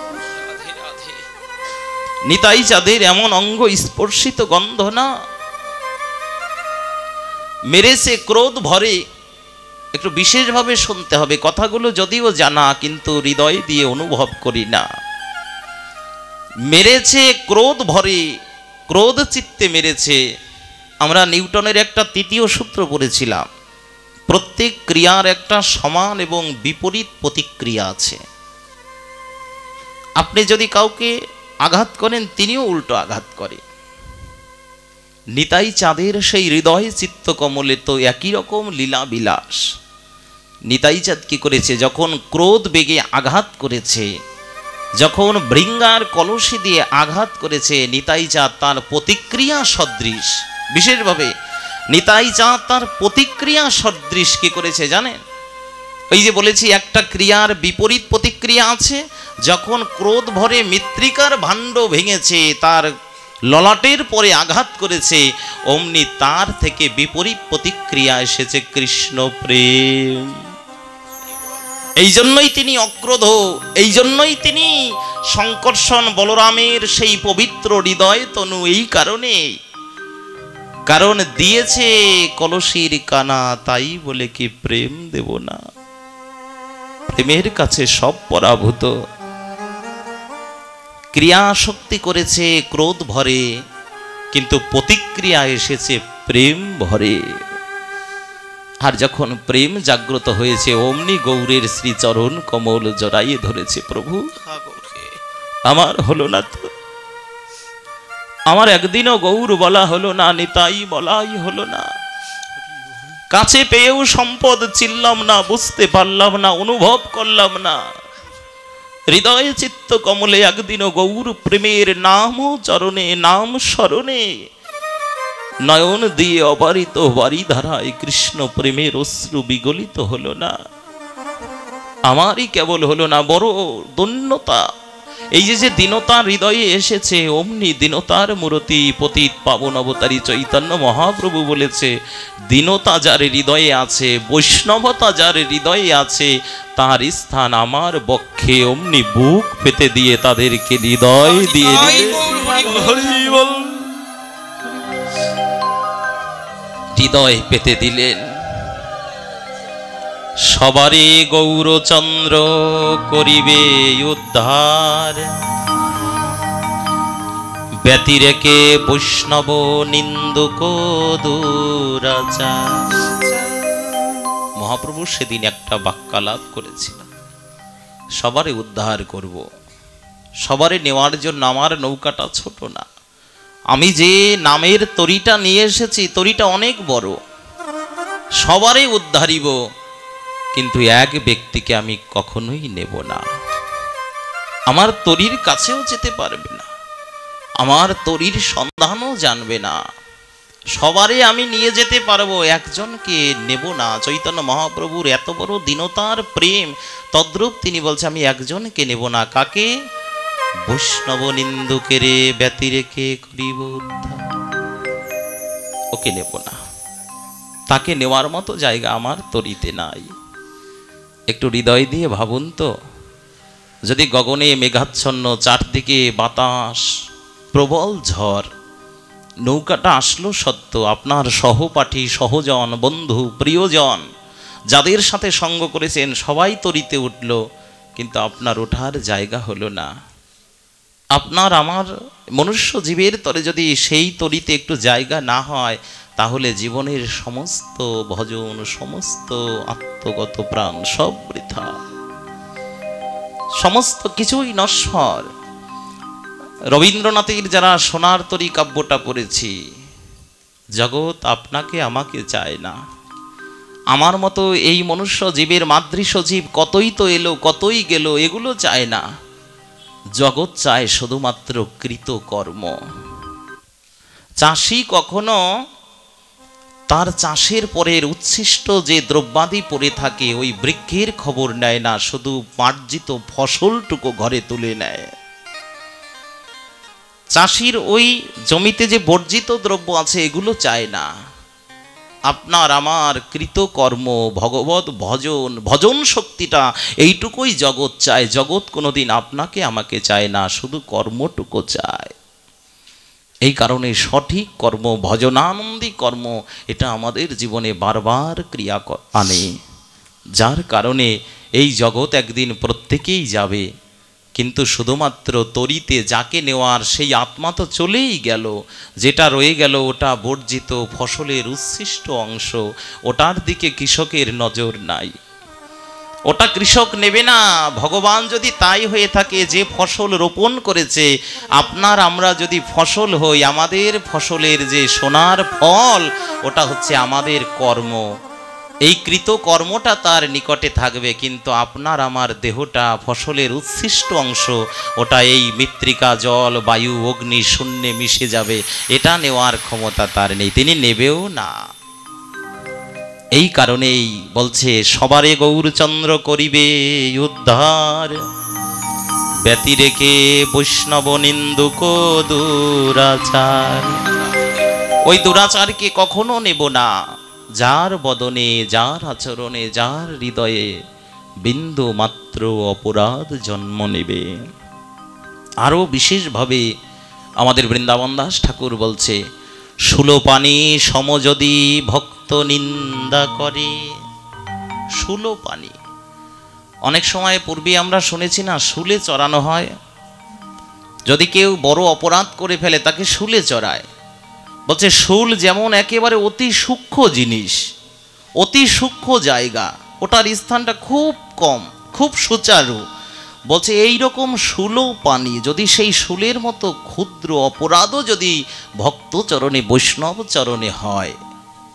নিতাই চাঁদের এমন অঙ্গ স্পর্শিত গন্ধ না মেরেছে ক্রোধ ভরে। একটু বিশেষভাবে শুনতে হবে, কথাগুলো যদিও জানা কিন্তু হৃদয় দিয়ে অনুভব করি না। মেরেছে ক্রোধ ভরে, ক্রোধ চিত্তে মেরেছে। আমরা নিউটনের একটা তৃতীয় সূত্র পড়েছিলাম, প্রত্যেক ক্রিয়ার একটা সমান এবং বিপরীত প্রতিক্রিয়া আছে। আপনি যদি কাউকে আঘাত করেন, তিনিও উল্টো আঘাত করে। নিতাই চাঁদের সেই হৃদয় চিত্ত কমলে তো একই রকম লীলা বিলাস। নিতাই চাঁদ কি করেছে, যখন ক্রোধ বেগে আঘাত করেছে, যখন ভৃঙ্গার কলসি দিয়ে আঘাত করেছে, নিতাই চাঁদ তার প্রতিক্রিয়া সদৃশ, বিশেষভাবে নিতাই চাঁদ তার প্রতিক্রিয়া সদৃশ কি করেছে জানেন? ওই যে বলেছি একটা ক্রিয়ার বিপরীত প্রতিক্রিয়া আছে। যখন ক্রোধ ভরে মৃত্তিকার ভাণ্ড ভেঙেছে, তার ললাটের পরে আঘাত করেছে, অমনি তার থেকে বিপরীত প্রতিক্রিয়া এসেছে কৃষ্ণ প্রেম। এই জন্যই তিনি অক্রোধ, এই জন্যই তিনি সংকর্ষণ বলরামের সেই পবিত্র হৃদয় তনু, এই কারণে, কারণ দিয়েছে কলসির কানা, তাই বলে কি প্রেম দেব না? প্রেমের কাছে সব পরাভূত। ক্রিয়া শক্তি করেছে ক্রোধ ভরে, কিন্তু প্রতিক্রিয়া এসেছে প্রেম ভরে। আর যখন প্রেম জাগ্রত হয়েছে, অমনি গৌরের শ্রীচরণ কমল জড়াইয়ে ধরেছে। প্রভু, আমার হলো না তো, আমার একদিনও গৌর বলা হলো না, নিতাই বলাই হলো না। কাছে পেয়েও সম্পদ চিনলাম না, বুঝতে পারলাম না, অনুভব করলাম না। হৃদয়ে চিত্ত কমলে একদিনও গৌর প্রেমের নাম চরণে নাম স্মরণে নয়ন দিয়ে অবারিত বাড়ি ধারায় কৃষ্ণ প্রেমের অশ্রু বিগলিত হলো না? আমারই কেবল হলো না, বড় দৈন্যতা। এই যে দীনতা হৃদয়ে এসেছে, অমনি দীনতার মূরতি পতিত পাবন অবতারী চৈতন্য মহাপ্রভু বলেছে, দীনতা যার হৃদয়ে আছে, বৈষ্ণবতা যার হৃদয়ে আছে, তার স্থান আমার বক্ষে। অমনি বুক পেতে দিয়ে তাদেরকে হৃদয় দিয়ে হৃদয় পেতে দিলেন। সবারে গৌরচন্দ্র করিবে উদ্ধার, ব্যতিরেকে বৈষ্ণব নিন্দুক দুরাচার। মহাপ্রভু সেদিন একটা বাক্যালাপ করেছিলেন, সবারে উদ্ধার করব, সবারে নেওয়ার জন্য আমার নৌকাটা ছোট না। আমি যে নামের তরিটা নিয়ে এসেছি, তরিটা অনেক বড়, সবারে উদ্ধারিব, কিন্তু এক ব্যক্তিকে আমি কখনোই নেব না। আমার তরির কাছেও যেতে পারবে না, আমার তরির সন্ধানও জানবে না। সবারে আমি নিয়ে যেতে পারবো, একজনকে নেব না। চৈতন্য মহাপ্রভুর এত বড় দীনতার প্রেম, তদ্রূপ তিনি বলছে আমি একজনকে নেব না। কাকে? বৈষ্ণব নিন্দুকেরে ব্যতিরেকে করিব উদ্ধার। ওকে নেব না, তাকে নেওয়ার মতো জায়গা আমার তরিতে নাই। একটু হৃদয় দিয়ে ভাবুন তো, যদি গগনে মেঘাচ্ছন্ন, চারদিকে বাতাস, প্রবল ঝড়, নৌকাটা আসলো সত্য, আপনার সহপাঠী, সহজন, বন্ধু, প্রিয়জন যাদের সাথে সঙ্গ করেছেন সবাই তরিতে উঠল, কিন্তু আপনার ওঠার জায়গা হলো না। আপনার আমার মনুষ্য জীবের তরে যদি সেই তরিতে একটু জায়গা না হয়, তাহলে জীবনের সমস্ত ভজন, সমস্ত আত্মগত প্রাণ সব বৃথা, সমস্ত কিছুই নশ্বর। রবীন্দ্রনাথের যারা সোনার তরী কাব্যটা পড়েছি, জগৎ আপনাকে আমাকে চায় না। আমার মতো এই মনুষ্য জীবের মাতৃ সজীব কতই তো এলো, কতই গেল, এগুলো চায় না। জগৎ চায় শুধুমাত্র কৃতকর্ম। চাষি কখনো তার চাষের পরের উচ্ছিষ্ট যে দ্রব্যাদি পড়ে থাকে, ওই বৃক্ষের খবর নেয় না, শুধু মার্জিত ফসলটুকু ঘরে তুলে নেয়। চাষির ওই জমিতে যে বর্জিত দ্রব্য আছে, এগুলো চায় না। আপনার আমার কৃতকর্ম, ভগবত ভজন, ভজন শক্তিটা, এইটুকুই জগৎ চায়। জগৎ কোনোদিন আপনাকে আমাকে চায় না, শুধু কর্মটুকু চায়। এই কারণে সঠিক কর্ম, ভজনানন্দী কর্ম, এটা আমাদের জীবনে বারবার ক্রিয়া আনে। যার কারণে এই জগৎ একদিন প্রত্যেকেই যাবে, কিন্তু শুধুমাত্র তরিতে যাকে নেওয়ার সেই আত্মা তো চলেই গেল। যেটা রয়ে গেল ওটা বর্জিত ফসলের উচ্ছিষ্ট অংশ, ওটার দিকে কৃষকের নজর নাই, ওটা কৃষক নেবে না। ভগবান যদি তাই হয়ে থাকে, যে ফসল রোপণ করেছে, আপনার আমরা যদি ফসল হই, আমাদের ফসলের যে সোনার ফল, ওটা হচ্ছে আমাদের কর্ম। এই কৃত কর্মটা তার নিকটে থাকবে, কিন্তু আপনার আমার দেহটা ফসলের উচ্ছিষ্ট অংশ, ওটা এই মৃত্তিকা, জল, বায়ু, অগ্নি, শূন্যে মিশে যাবে। এটা নেওয়ার ক্ষমতা তার নেই, তিনি নেবেও না। এই কারণেই বলছে সবারে গৌরচন্দ্র করিবে উদ্ধার, ব্যতিরেকে বৈষ্ণব নিন্দুক দুরাচার। ওই দুরাচারকে কখনো নেব না, যার বদনে, যার আচরণে, যার হৃদয়ে বিন্দু মাত্র অপরাধ জন্ম নেবে। আরও বিশেষভাবে আমাদের বৃন্দাবন দাস ঠাকুর বলছে, শূলপাণি সম যদি ভক্ত নিন্দা করে। শূলপাণি, অনেক সময় পূর্বে আমরা শুনেছি না, শুলে চড়ানো হয়। যদি কেউ বড় অপরাধ করে ফেলে, তাকে শুলে চড়ায়। বলছে শুল যেমন একেবারে অতি সূক্ষ্ম জিনিস, অতি সূক্ষ্ম জায়গা, ওটার স্থানটা খুব কম, খুব সুচারু। বলছে এই রকম শূলপাণি, যদি সেই শূলের মতো ক্ষুদ্র অপরাধও যদি ভক্ত চরণে, বৈষ্ণব চরণে হয়,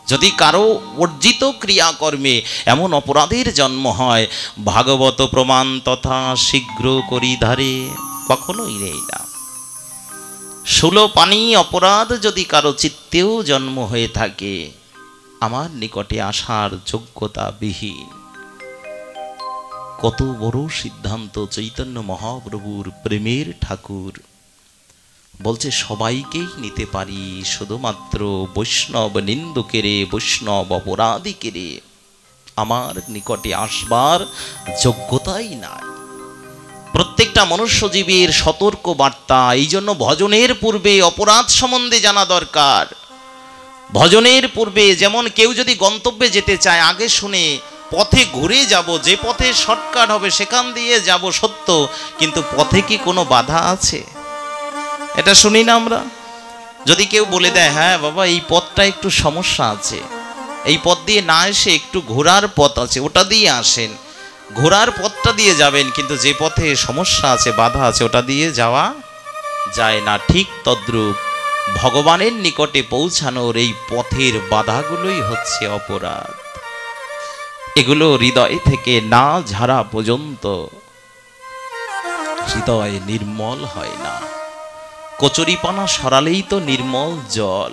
যদি কারো অর্জিত ক্রিয়াকর্মে এমন অপরাধের জন্ম হয়, ভাগবত প্রমাণ তথা শীঘ্র করি ধারে, কখনোই নেই না। সুলোপানি অপরাধ যদি কারো চিত্তেও জন্ম হয়ে থাকে, আমার নিকটে আসার যোগ্যতা বিহীন। কত বড় সিদ্ধান্ত চৈতন্য মহাপ্রভুর প্রেমের ঠাকুর বলছে, সবাইকেই নিতে পারি, শুধুমাত্র বৈষ্ণব নিন্দুকেরে, বৈষ্ণব অপরাধীকেরে আমার নিকটে আসবার যোগ্যতাই নাই। প্রত্যেকটা মনুষ্যজীবীর সতর্ক বার্তা। এই জন্য ভজনের পূর্বে অপরাধ সম্বন্ধে জানা দরকার। ভজনের পূর্বে যেমন কেউ যদি গন্তব্যে যেতে চায়, আগে শুনে পথে ঘুরে যাব, যে পথে শর্টকাট হবে সেখান দিয়ে যাব সত্য, কিন্তু পথে কি কোনো বাধা আছে? এটা শুনি না আমরা। যদি কেউ বলে দেয়, হ্যাঁ বাবা এই পথটা একটু সমস্যা আছে, এই পথ দিয়ে না এসে একটু ঘোরার পথ আছে, ওটা দিয়ে আসেন, ঘোরার পথটা দিয়ে যাবেন, কিন্তু যে পথে সমস্যা আছে, বাধা আছে, ওটা দিয়ে যাওয়া যায় না। ঠিক তদ্রূপ ভগবানের নিকটে পৌঁছানোর এই পথের বাধাগুলোই হচ্ছে অপরাধ। এগুলো হৃদয় থেকে না ঝাড়া পর্যন্ত হৃদয় নির্মল হয় না। কচুরিপানা সরালেই তো নির্মল জল,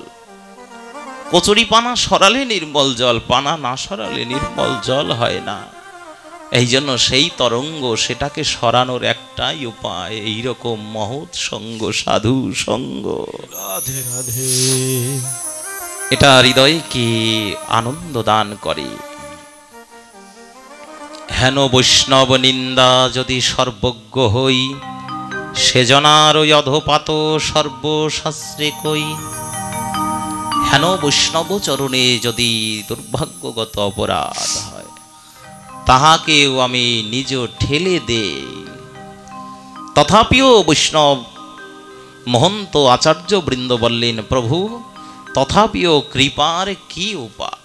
কচুরিপানা সরালে নির্মল জল, পানা না সরালে নির্মল জল হয় না। এই জন্য সেই তরঙ্গ, সেটাকে সরানোর একটাই উপায়, এইরকম মহৎ সঙ্গ, সাধু সঙ্গ। রাধে রাধে। এটা হৃদয়কে আনন্দ দান করে। হেন বৈষ্ণব নিন্দা যদি সর্বজ্ঞ হই, সেজনার ওই অধপাত সর্বশাস্ত্রে কই। হেন বৈষ্ণব চরণে যদি দুর্ভাগ্যগত অপরাধ হয়, তাহাকেও আমি নিজ ঠেলে দেই। তথাপিও বৈষ্ণব মহন্ত আচার্য বৃন্দ বললেন, প্রভু তথাপিও কৃপার কি উপায়?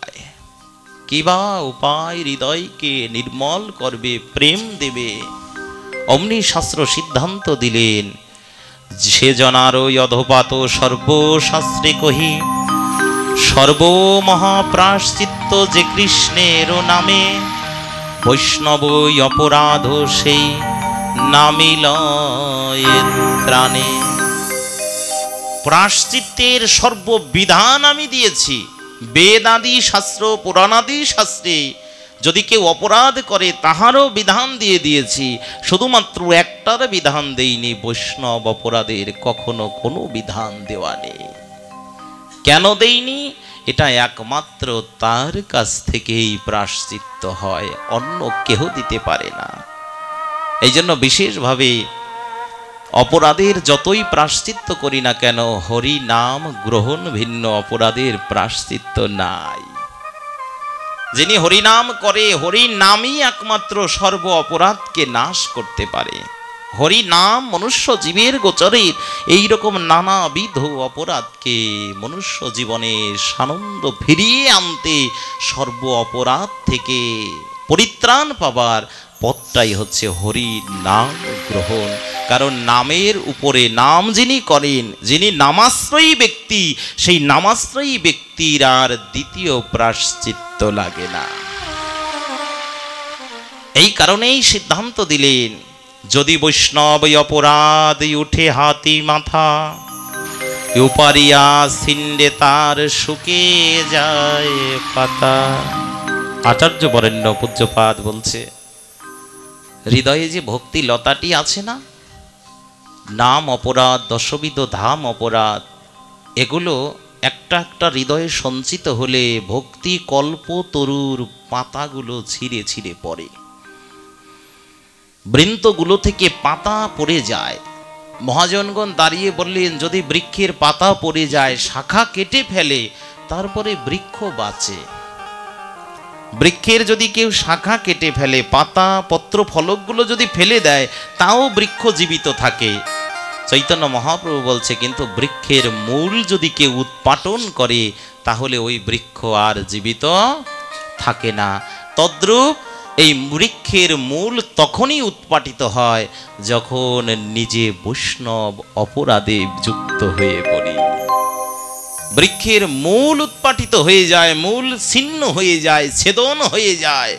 কিবা উপায় হৃদয়কে নির্মল করবে, প্রেম দেবে? অমনি শাস্ত্র সিদ্ধান্ত দিলেন, সে জনার ওই অধপাত সর্বশাস্ত্রে কহি, সর্বমহাপ্রাশ্চিত্ত যে কৃষ্ণের নামে, বৈষ্ণব অপরাধ সেই নামিলয় ত্রাণে। প্রাশ্চিত্যের সর্ববিধান আমি দিয়েছি, বেদাদি শাস্ত্র, পুরাণাদি শাস্ত্রে যদি কেউ অপরাধ করে তাহারও বিধান দিয়ে দিয়েছি, শুধুমাত্র একটার বিধান দেইনি, বৈষ্ণব অপরাধের কখনো কোনো বিধান দেওয়া নেই। কেন দেইনি? এটা একমাত্র তার কাছ থেকেই প্রায়শ্চিত্ত হয়, অন্য কেহ দিতে পারে না। এই জন্য বিশেষভাবে অপরাধের যতই প্রায়শ্চিত্ত করি না কেন, হরি নাম গ্রহণ ভিন্ন অপরাধের প্রায়শ্চিত্ত নাই। যিনি হরিনাম করে, হরি নামই একমাত্র সর্ব অপরাধকে নাশ করতে পারে। হরি নাম মনুষ্য জীবের গোচরে এইরকম নানাবিধ অপরাধকে মনুষ্য জীবনে সানন্দ ফিরিয়ে আনতে, সর্ব অপরাধ থেকে পরিত্রাণ পাবার পথটাই হচ্ছে হরি নাম গ্রহণ। কারণ নামের উপরে, নাম যিনি করেন, যিনি নামাশ্রয়ী ব্যক্তি, সেই নামাশ্রয়ী ব্যক্তির আর দ্বিতীয় প্রায়শ্চিত্ত লাগে না। এই কারণেই সিদ্ধান্ত দিলেন, যদি বৈষ্ণব অপরাধ উঠে হাতি মাথা, উপারিয়া সিন্ডে তার শুকে যায় পাতা। আচার্য বরেণ্য পূজ্যপাদ বলছে, হৃদয়ে যে ভক্তি লতাটি আছে না, নাম অপরাধ, দশবিধ ধাম অপরাধ, এগুলো একটা একটা হৃদয়ে সঞ্চিত হলে ভক্তি কল্প তরুর পাতাগুলো ছিঁড়ে ছিঁড়ে পড়ে, বৃন্তগুলো থেকে পাতা পড়ে যায়। মহাজনগণ দাঁড়িয়ে বললেন, যদি বৃক্ষের পাতা পড়ে যায়, শাখা কেটে ফেলে, তারপরে বৃক্ষ বাঁচে। বৃক্ষের যদি কেউ শাখা কেটে ফেলে, পাতা পত্র ফলকগুলো যদি ফেলে দেয়, তাও বৃক্ষ জীবিত থাকে। চৈতন্য মহাপ্রভু বলছে, কিন্তু বৃক্ষের মূল যদি কেউ উৎপাটন করে, তাহলে ওই বৃক্ষ আর জীবিত থাকে না। তদ্রূপ এই বৃক্ষের মূল তখনই উৎপাটিত হয় যখন নিজে বৈষ্ণব অপরাধে যুক্ত হয়ে পড়ি। বৃক্ষের মূল উৎপাটিত হয়ে যায়, মূল ছিন্ন হয়ে যায়, ছেদন হয়ে যায়,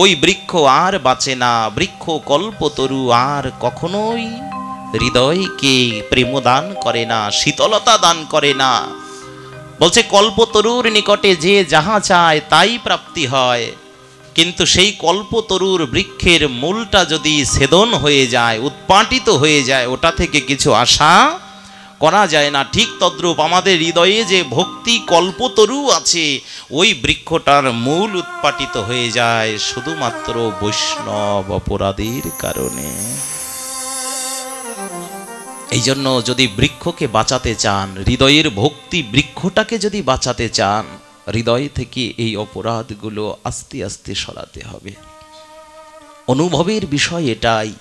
ওই বৃক্ষ আর বাঁচে না। বৃক্ষ কল্পতরু আর কখনোই হৃদয়কে প্রেম দান করে না, শীতলতা দান করে না। বলছে কল্পতরুর নিকটে যে যাহা চায় তাই প্রাপ্তি হয়, কিন্তু সেই কল্পতরুর বৃক্ষের মূলটা যদি ছেদন হয়ে যায়, উৎপাটিত হয়ে যায়, ওটা থেকে কিছু আশা করা যায় না। ঠিক তদ্রূপ আমাদের হৃদয়ে যে ভক্তি কল্পতরু আছে, ওই বৃক্ষটার মূল উৎপাটিত হয়ে যায় শুধুমাত্র বৈষ্ণব অপরাধীর কারণে। এই জন্য যদি বৃক্ষকে বাঁচাতে চান, হৃদয়ের ভক্তি বৃক্ষটাকে যদি বাঁচাতে চান, হৃদয় থেকে এই অপরাধগুলো আস্তে আস্তে সরাতে হবে। অনুভবের বিষয় এটাই,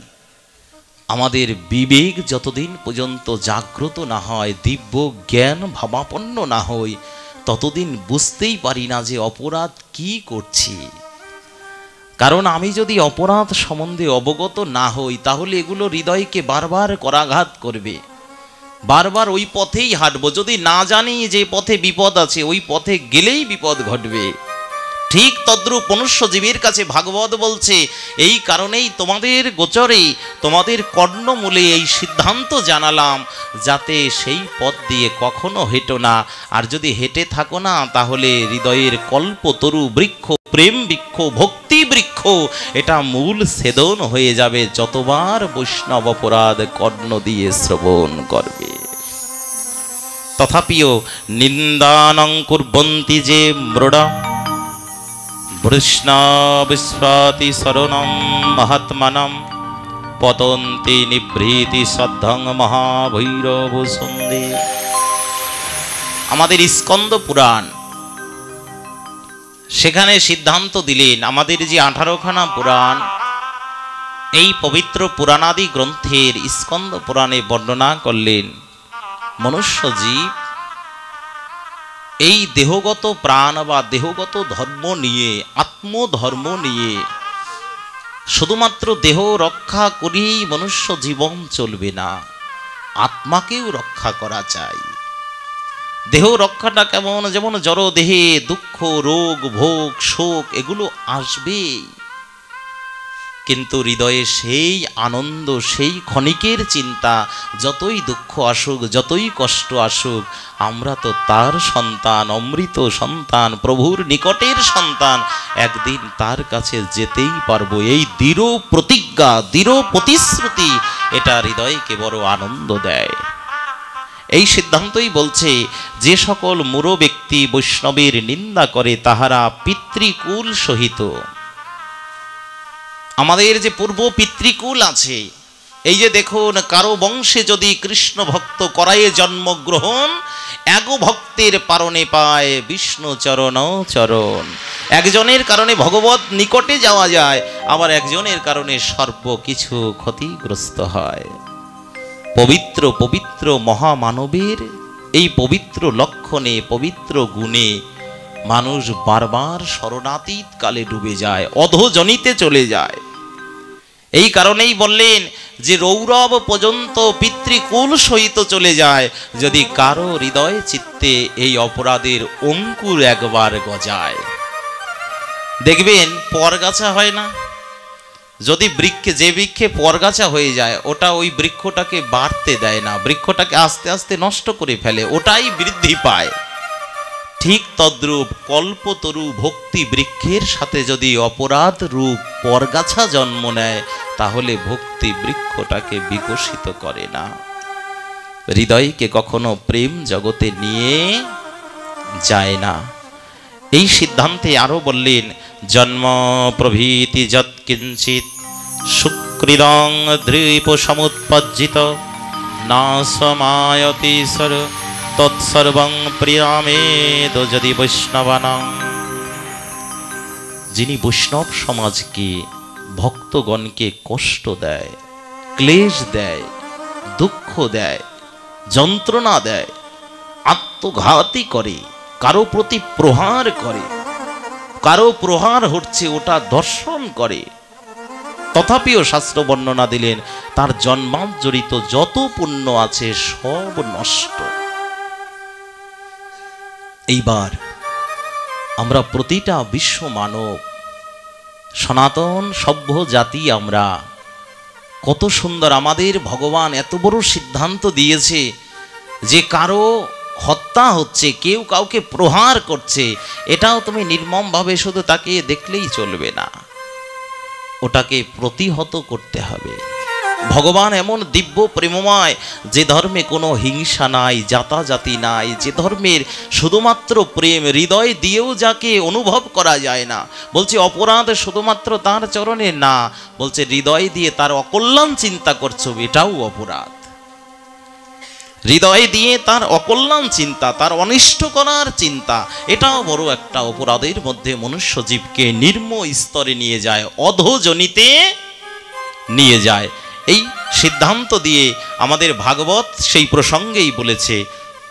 আমাদের বিবেক যতদিন পর্যন্ত জাগ্রত না হয়, দিব্য জ্ঞান ভাবাপন্ন না হই, ততদিন বুঝতেই পারি না যে অপরাধ কি করছি। কারণ আমি যদি অপরাধ সম্বন্ধে অবগত না হই, তাহলে এগুলো হৃদয়কে বারবার করাঘাত করবে, বারবার ওই পথেই হাঁটবো। যদি না জানি যে পথে বিপদ আছে, ওই পথে গেলেই বিপদ ঘটবে। ঠিক তদ্রূপ মনুষ্যজীবের কাছে ভাগবত বলছে, এই কারণেই তোমাদের গোচরে, তোমাদের কর্ণমূলে এই সিদ্ধান্ত জানালাম, যাতে সেই পথ দিয়ে কখনো হেঁটো না। আর যদি হেঁটে থাকো না, তাহলে হৃদয়ের কল্পতরু বৃক্ষ, প্রেম বৃক্ষ, ভক্তি বৃক্ষ, এটা মূল ছেদন হয়ে যাবে যতবার বৈষ্ণব অপরাধ কর্ণ দিয়ে শ্রবণ করবে। তথাপিও নিন্দানং কুর্বন্তি যে মৃডা বৃষ্ণাবিস্ফাতি শরণম মহাত্মানম পতন্তি নিভৃতি শ্রদ্ধং মহাভৈরব সন্ধে। আমাদের স্কন্দ পুরাণ, সেখানে সিদ্ধান্ত দিলেন, আমাদের যে 18খানা পুরাণ, এই পবিত্র পুরাণাদি গ্রন্থের স্কন্দ পুরাণে বর্ণনা করলেন, মনুষ্য জীব এই দেহগত প্রাণ বা দেহগত ধর্ম নিয়ে, আত্মধর্ম নিয়ে শুধুমাত্র দেহ রক্ষা করেই মনুষ্য জীবন চলবে না, আত্মাকেও রক্ষা করা চাই। দেহ রক্ষাটা কেমন? যেমন জড় দেহে দুঃখ, রোগ, ভোগ, শোক এগুলো আসবেই, কিন্তু হৃদয়ে সেই আনন্দ, সেই ক্ষণিকের চিন্তা, যতই দুঃখ আসুক, যতই কষ্ট আসুক, আমরা তো তার সন্তান, অমৃত সন্তান, প্রভুর নিকটের সন্তান, একদিন তার কাছে যেতেই পারবো। এই দৃঢ় প্রতিজ্ঞা, দৃঢ় প্রতিশ্রুতি, এটা হৃদয়কে বড় আনন্দ দেয়। এই সিদ্ধান্তই বলছে, যে সকল মূঢ় ব্যক্তি বৈষ্ণবের নিন্দা করে, তাহারা পিতৃকুল সহিত, আমাদের যে পূর্ব পিতৃকুল আছে, এই যে দেখুন, কারো বংশে যদি কৃষ্ণ ভক্ত করায় জন্মগ্রহণ, এক ভক্তের পারণে পায় বিষ্ণু চরণ চরণ। একজনের কারণে ভগবত নিকটে যাওয়া যায়, আবার একজনের কারণে সর্ব কিছু ক্ষতিগ্রস্ত হয়। পবিত্র পবিত্র মহামানবের এই পবিত্র লক্ষণে, পবিত্র গুণে মানুষ বারবার শরণাতীত কালে ডুবে যায়, অধোজনিতে চলে যায়। এই কারণেই বললেন যে রৌরব পর্যন্ত পিতৃকুল সহিত চলে যায়, যদি কারো হৃদয় চিত্তে এই অপরাধের অঙ্কুর একবার গজায়। দেখবেন পরগাছা হয় না, যদি বৃক্ষে, যে বৃক্ষে পরগাছা হয়ে যায়, ওটা ওই বৃক্ষটাকে বাড়তে দেয় না, বৃক্ষটাকে আস্তে আস্তে নষ্ট করে ফেলে, ওটাই বৃদ্ধি পায়। ঠিক তদ্রূপ কল্পতরু ভক্তি বৃক্ষের সাথে যদি অপরাধ রূপ পরগাছা জন্ম নেয়, তাহলে ভক্তি বৃক্ষটাকে বিকশিত করে না, হৃদয়কে কখনো প্রেম জগতে নিয়ে যায় না। এই সিদ্ধান্তে আরো বললেন, জন্ম প্রভৃতি যৎকিঞ্চিৎ সুকৃদং দ্বীপ সমুৎপজ্জিত নাশমায়তি সর তৎসর্বং প্রিয়ামেদ যদি বৈষ্ণবানাং। যিনি বৈষ্ণব সমাজকে, ভক্তগণকে কষ্ট দেয়, ক্লেশ দেয়, দুঃখ দেয়, যন্ত্রণা দেয়, আত্মঘাতী করে, কারো প্রতি প্রহার করে, কারো প্রহার হচ্ছে ওটা দর্শন করে, তথাপিও শাস্ত্র বর্ণনা দিলেন তার জন্মান্তরিত যত পুণ্য আছে সব নষ্ট। এইবার আমরা প্রতিটা বিশ্ব মানব, সনাতন সভ্য জাতি, আমরা কত সুন্দর, আমাদের ভগবান এত বড় সিদ্ধান্ত দিয়েছে যে কারো হত্যা হচ্ছে, কেউ কাউকে প্রহার করছে, এটাও তুমি নির্মমভাবে শুধু তাকে দেখলেই চলবে না, ওটাকে প্রতিহত করতে হবে। ভগবান এমন দিব্য প্রেমময়, যে ধর্মে কোনো হিংসা নাই, জাতাজাতি নাই, যে ধর্মের শুধুমাত্র প্রেম, হৃদয় দিয়েও যাকে অনুভব করা যায় না। বলছে অপরাধ শুধুমাত্র তার চরণে না, বলছে হৃদয় দিয়ে তার অকল্যাণ চিন্তা করছো, এটাও অপরাধ। হৃদয় দিয়ে তার অকল্যাণ চিন্তা, তার অনিষ্ট করার চিন্তা, এটাও বড় একটা অপরাধের মধ্যে মনুষ্য জীবকে নিম্ন স্তরে নিয়ে যায়, অধোজনিতে নিয়ে যায়। এই সিদ্ধান্ত দিয়ে আমাদের ভাগবত সেই প্রসঙ্গেই বলেছে,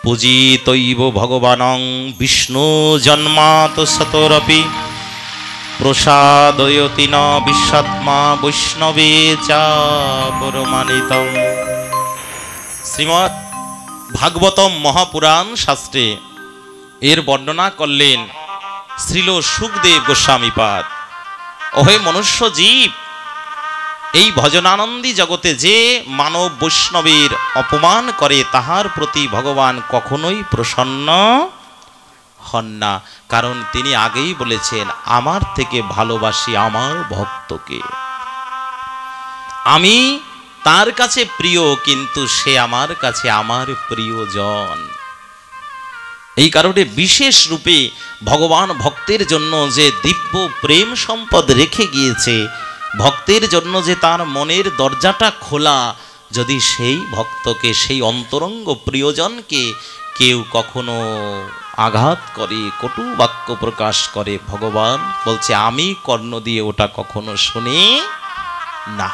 পূজিতৈব ভগবানং বিষ্ণু জন্মাত শতরপি প্রসাদয়তি ন বিশ্বাত্মা বৈষ্ণবে চা পরমানিতম। শ্রীমৎ ভাগবতম মহাপুরাণ শাস্ত্রে এর বর্ণনা করলেন শ্রীল সুখদেব গোস্বামীপাদ। ওহে মনুষ্য জীব, এই ভজনানন্দী জগতে যে মানব বৈষ্ণবের অপমান করে, তাহার প্রতি ভগবান কখনোই প্রসন্ন হন না। কারণ তিনি আগেই বলেছেন, আমার থেকে ভালোবাসি আমার ভক্তকে, আমি তার কাছে প্রিয়, কিন্তু সে আমার কাছে আমার প্রিয়জন। এই কারণে বিশেষ রূপে ভগবান ভক্তের জন্য যে দিব্য প্রেম সম্পদ রেখে গিয়েছে, ভক্তের জন্য যে তার মনের দরজাটা খোলা, যদি সেই ভক্তকে, সেই অন্তরঙ্গ প্রিয়জনকে কেউ কখনো আঘাত করে, কটু বাক্য প্রকাশ করে, ভগবান বলছে আমি কর্ণ দিয়ে ওটা কখনো শুনি না।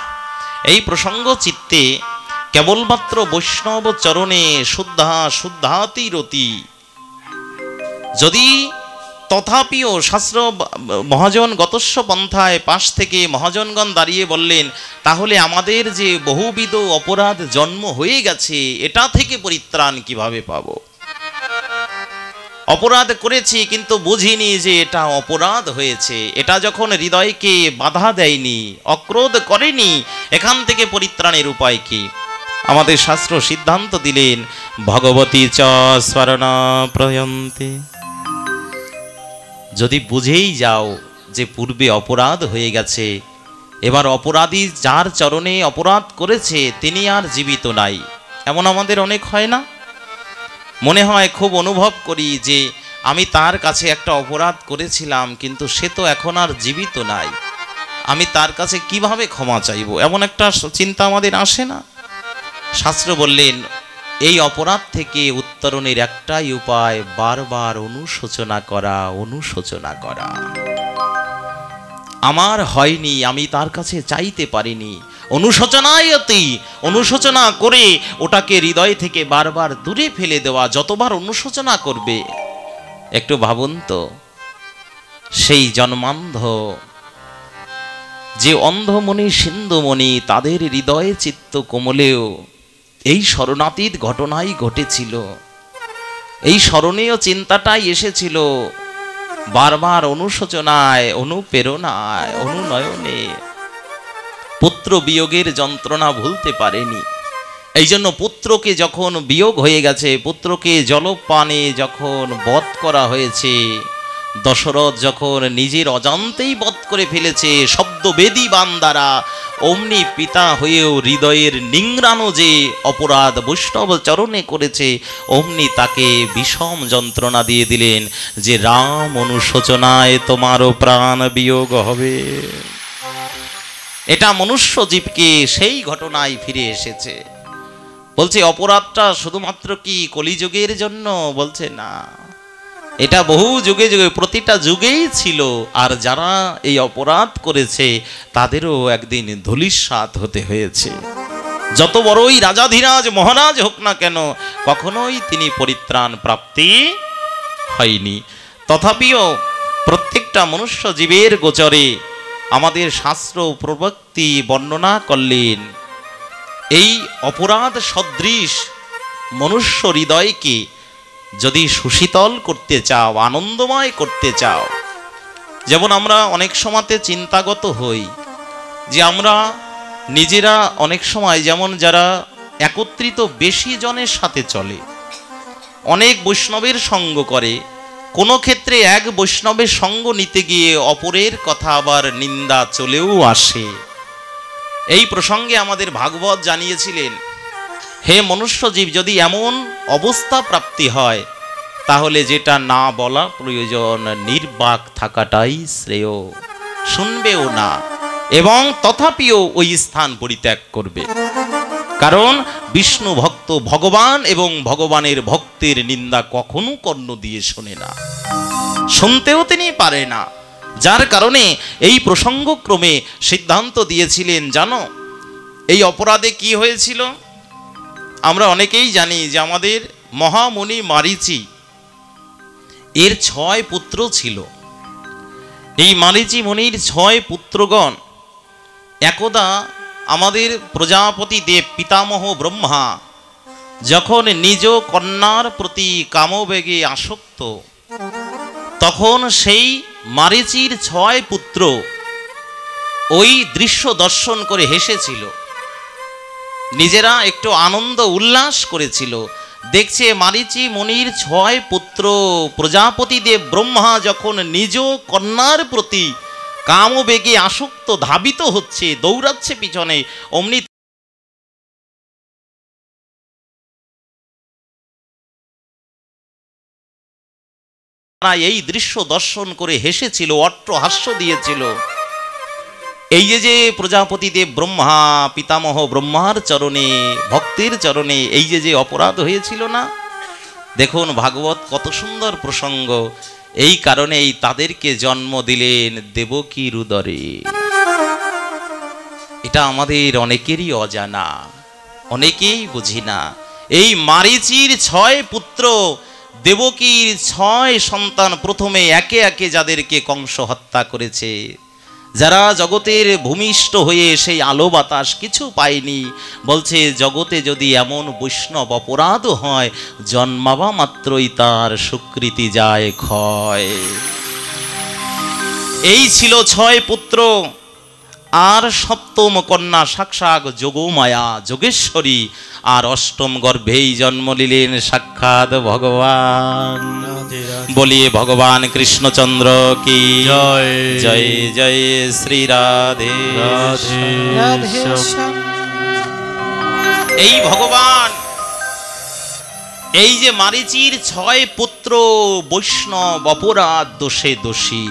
এই প্রসঙ্গ চিত্তে কেবলমাত্র বৈষ্ণব চরণে শুদ্ধাতি রতি, যদি তথাপিও শাস্ত্র মহাজন গতস্ব পন্থায় পাশ থেকে মহাজনগণ দাঁড়িয়ে বললেন, তাহলে আমাদের যে বহুবিধ অপরাধ জন্ম হয়ে গেছে, এটা থেকে পরিত্রাণ কিভাবে পাব? অপরাধ করেছি কিন্তু বুঝিনি যে এটা অপরাধ হয়েছে, এটা যখন হৃদয়কে বাধা দেয়নি, অক্রোধ করেনি, এখান থেকে পরিত্রাণের উপায় কি? আমাদের শাস্ত্র সিদ্ধান্ত দিলেন, ভগবতী চ স্মরণা প্রয়ন্তে। যদি বুঝেই যাও যে পূর্বে অপরাধ হয়ে গেছে, এবার অপরাধী যার চরণে অপরাধ করেছে তিনি আর জীবিত নাই, এমন আমাদের অনেক হয় না? মনে হয়, খুব অনুভব করি যে আমি তার কাছে একটা অপরাধ করেছিলাম, কিন্তু সে তো এখন আর জীবিত নাই, আমি তার কাছে কিভাবে ক্ষমা চাইব, এমন একটা চিন্তা আমাদের আসে না? শাস্ত্র বললেন, এই অপরাধ থেকে উত্তরণের একটাই উপায়, বারবার অনুশোচনা করা, অনুশোচনা করা। আমার হয়নি, আমি তার কাছে চাইতে পারিনি, অনুশোচনায়তি, অনুশোচনা করে ওটাকে হৃদয় থেকে বারবার দূরে ফেলে দেওয়া। যতবার অনুশোচনা করবে, একটু ভাবুন তো, সেই জন্মান্ধ যে অন্ধমণি সিন্ধুমণি, তাদের হৃদয়ে চিত্ত কোমলেও এই শরণাতীত ঘটনাই ঘটেছিল, এই স্মরণীয় চিন্তাটাই এসেছিল, বারবার অনুশোচনায়, অনুপ্রেরণায়, অনুনয়নে পুত্র বিয়োগের যন্ত্রণা ভুলতে পারেনি। এই জন্য পুত্রকে যখন বিয়োগ হয়ে গেছে, পুত্রকে জলপানে যখন বধ করা হয়েছে, দশরথ যখন নিজের অজান্তেই বধ করে ফেলেছে শব্দবেদী বাণ দ্বারা, অমনি পিতা হয়েও হৃদয়ের নিংড়ানো যে অপরাধ বৈষ্ণব চরণে করেছে, অমনি তাকে বিষম যন্ত্রণা দিয়ে দিলেন যে রাম অনুশোচনায় তোমারও প্রাণ বিয়োগ হবে। এটা মনুষ্য জীবকে সেই ঘটনায় ফিরে এসেছে। বলছে অপরাধটা শুধুমাত্র কি কলিযুগের জন্য? বলছে না, এটা বহু যুগে যুগে, প্রতিটা যুগেই ছিল। আর যারা এই অপরাধ করেছে তাদেরও একদিন ধূলিসাৎ হতে হয়েছে। যত বড়ই রাজাধিরাজ মহারাজ হোক না কেন, কখনোই তিনি পরিত্রাণ প্রাপ্তি হয়নি। তথাপিও প্রত্যেকটা মনুষ্য জীবের গোচরে আমাদের শাস্ত্র প্রবক্তি বর্ণনা করলেন, এই অপরাধ সদৃশ মনুষ্য হৃদয়কে যদি সুশীতল করতে চাও, আনন্দময় করতে চাও, যেমন আমরা অনেক সময়তে চিন্তাগত হই যে আমরা নিজেরা অনেক সময় যেমন যারা একত্রিত বেশি জনের সাথে চলে, অনেক বৈষ্ণবের সঙ্গ করে, কোনো ক্ষেত্রে এক বৈষ্ণবের সঙ্গ নিতে গিয়ে অপরের কথা আবার নিন্দা চলেও আসে। এই প্রসঙ্গে আমাদের ভাগবত জানিয়েছিলেন, হে মনুষ্যজীব, যদি এমন অবস্থা প্রাপ্তি হয় তাহলে যেটা না বলা প্রয়োজন, নির্বাক থাকাটাই শ্রেয়, শুনবেও না এবং তথাপিও ওই স্থান পরিত্যাগ করবে। কারণ বিষ্ণু ভক্ত ভগবান এবং ভগবানের ভক্তের নিন্দা কখনো কর্ণ দিয়ে শোনে না, শুনতেও তিনি পারে না। যার কারণে এই প্রসঙ্গক্রমে সিদ্ধান্ত দিয়েছিলেন, জানো এই অপরাধে কি হয়েছিল? আমরা অনেকেই জানি যে আমাদের মহামুনি মারীচি, এর 6 পুত্র ছিল। এই মারীচি মুনির 6 পুত্রগণ একদা আমাদের প্রজাপতি দেব পিতামহ ব্রহ্মা যখন নিজ কন্যার প্রতি কামবেগে আসক্ত, তখন সেই মারীচির 6 পুত্র ওই দৃশ্য দর্শন করে হেসেছিল, নিজেরা একটু আনন্দ উল্লাস করেছিল। দেখছে মারীচি মুনির 6 পুত্র প্রজাপতি দেব ব্রহ্মা যখন নিজ কন্যার প্রতি কামবেগে আসক্ত ধাবিত হচ্ছে, দৌড়াচ্ছে পিছনে, অমনি এই দৃশ্য দর্শন করে হেসেছিল, অট্টহাস্য দিয়েছিল। এই যে প্রজাপতি দেব ব্রহ্মা পিতামহ ব্রহ্মার চরণে, ভক্তের চরণে এই যে অপরাধ হয়েছিল না, দেখুন ভাগবত কত সুন্দর প্রসঙ্গ। এই কারণেই তাদেরকে জন্ম দিলেন দেবকীর উদরে। এটা আমাদের অনেকেরই অজানা, অনেকেই বুঝি না। এই মারীচির 6 পুত্র, দেবকীর 6 সন্তান, প্রথমে একে একে যাদেরকে কংস হত্যা করেছে, যারা জগতের ভূমিষ্ঠ হয়ে সেই আলো বাতাস কিছু পায়নি, বলছে জগতে যদি এমন বৈষ্ণব অপরাধ হয়, জন্মাবা মাত্রই তার সুকৃতি যায় ক্ষয়। এই ছিল 6 পুত্র। আর 7ম কন্যা সাক্ষাৎ যোগমায়া যোগেশ্বরী, আর 8ম গর্ভেই জন্ম নিলেন সাক্ষাৎ ভগবান। বলিয়ে ভগবান কৃষ্ণচন্দ্র কি জয়। জয় জয় শ্রী রাধে। এই ভগবান, এই যে মারীচির 6 পুত্র বৈষ্ণব অপরাধ দোষে দোষী,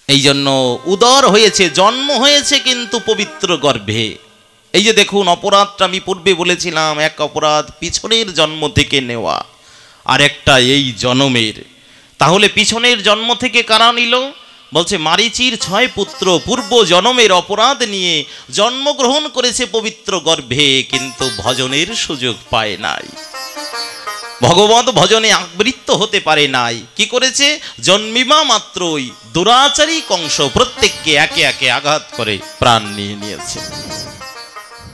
এই জন্য উদর হয়েছে, জন্ম হয়েছে কিন্তু পবিত্র গর্ভে। এই যে দেখুন অপরাধটা আমি পূর্বে বলেছিলাম, এক অপরাধ পিছনের জন্ম থেকে নেওয়া, আর একটা এই জন্মের। তাহলে পিছনের জন্ম থেকে কারা নিল? বলছে মারীচির 6 পুত্র পূর্ব জন্মের অপরাধ নিয়ে জন্মগ্রহণ করেছে পবিত্র গর্ভে, কিন্তু ভজনের সুযোগ পায় নাই, ভগবত ভজনে আবৃত্ত হতে পারে নাই। কি করেছে? জন্মিমা মাত্রই দুরাচারী কংস প্রত্যেককে একে একে আঘাত করে প্রাণ নিয়ে নিয়েছে।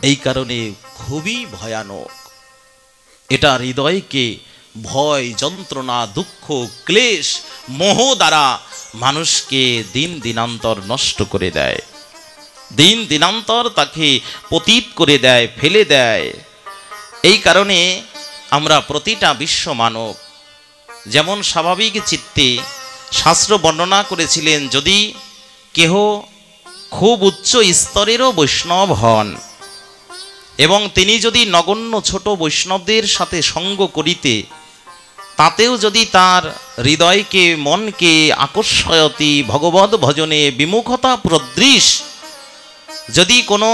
এই কারণে খুবই ভয়ানক। এটা হৃদয়কে ভয়, যন্ত্রণা, দুঃখ, ক্লেশ, মোহ দ্বারা মানুষকে দিন দিনান্তর নষ্ট করে দেয়, দিন দিনান্তর তাকে পতিত করে দেয়, ফেলে দেয়। এই কারণে আমরা প্রতিটা বিশ্ব মানব যেমন স্বাভাবিক চিত্তে, শাস্ত্র বর্ণনা করেছিলেন, যদি কেহ খুব উচ্চ স্তরেরও বৈষ্ণব হন এবং তিনি যদি নগণ্য ছোট বৈষ্ণবদের সাথে সঙ্গ করিতে, তাতেও যদি তার হৃদয়কে মনকে আকর্ষয়তি ভগবত ভজনে বিমুখতা প্রদৃশ, যদি কোনো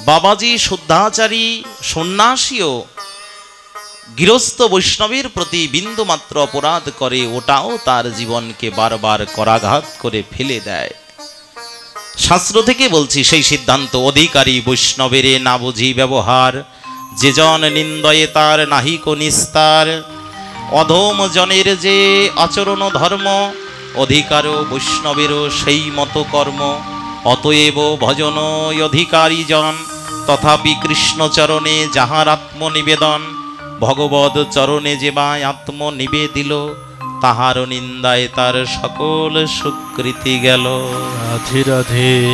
বাবাজি শুদ্ধাচারী সন্ন্যাসীও গৃহস্থ বৈষ্ণবের প্রতি বিন্দুমাত্র অপরাধ করে, ওটাও তার জীবনকে বারবার করাঘাত করে ফেলে দেয়। শাস্ত্র থেকে বলছি সেই সিদ্ধান্ত, অধিকারী বৈষ্ণবের না বুঝি ব্যবহার, যে জন নিন্দয়ে তার নাহিক নিস্তার, অধম জনের যে আচরণ ধর্ম, অধিকার বৈষ্ণবেরও সেই মতো কর্ম, অতএব ভজন অধিকারী জন, তথাপি কৃষ্ণচরণে যাহার আত্মনিবেদন, ভগবদ চরণে যেবায় আত্ম নিবেদিল, তাহার নিন্দায় তার সকল সুকৃতি গেল। রাধে রাধে।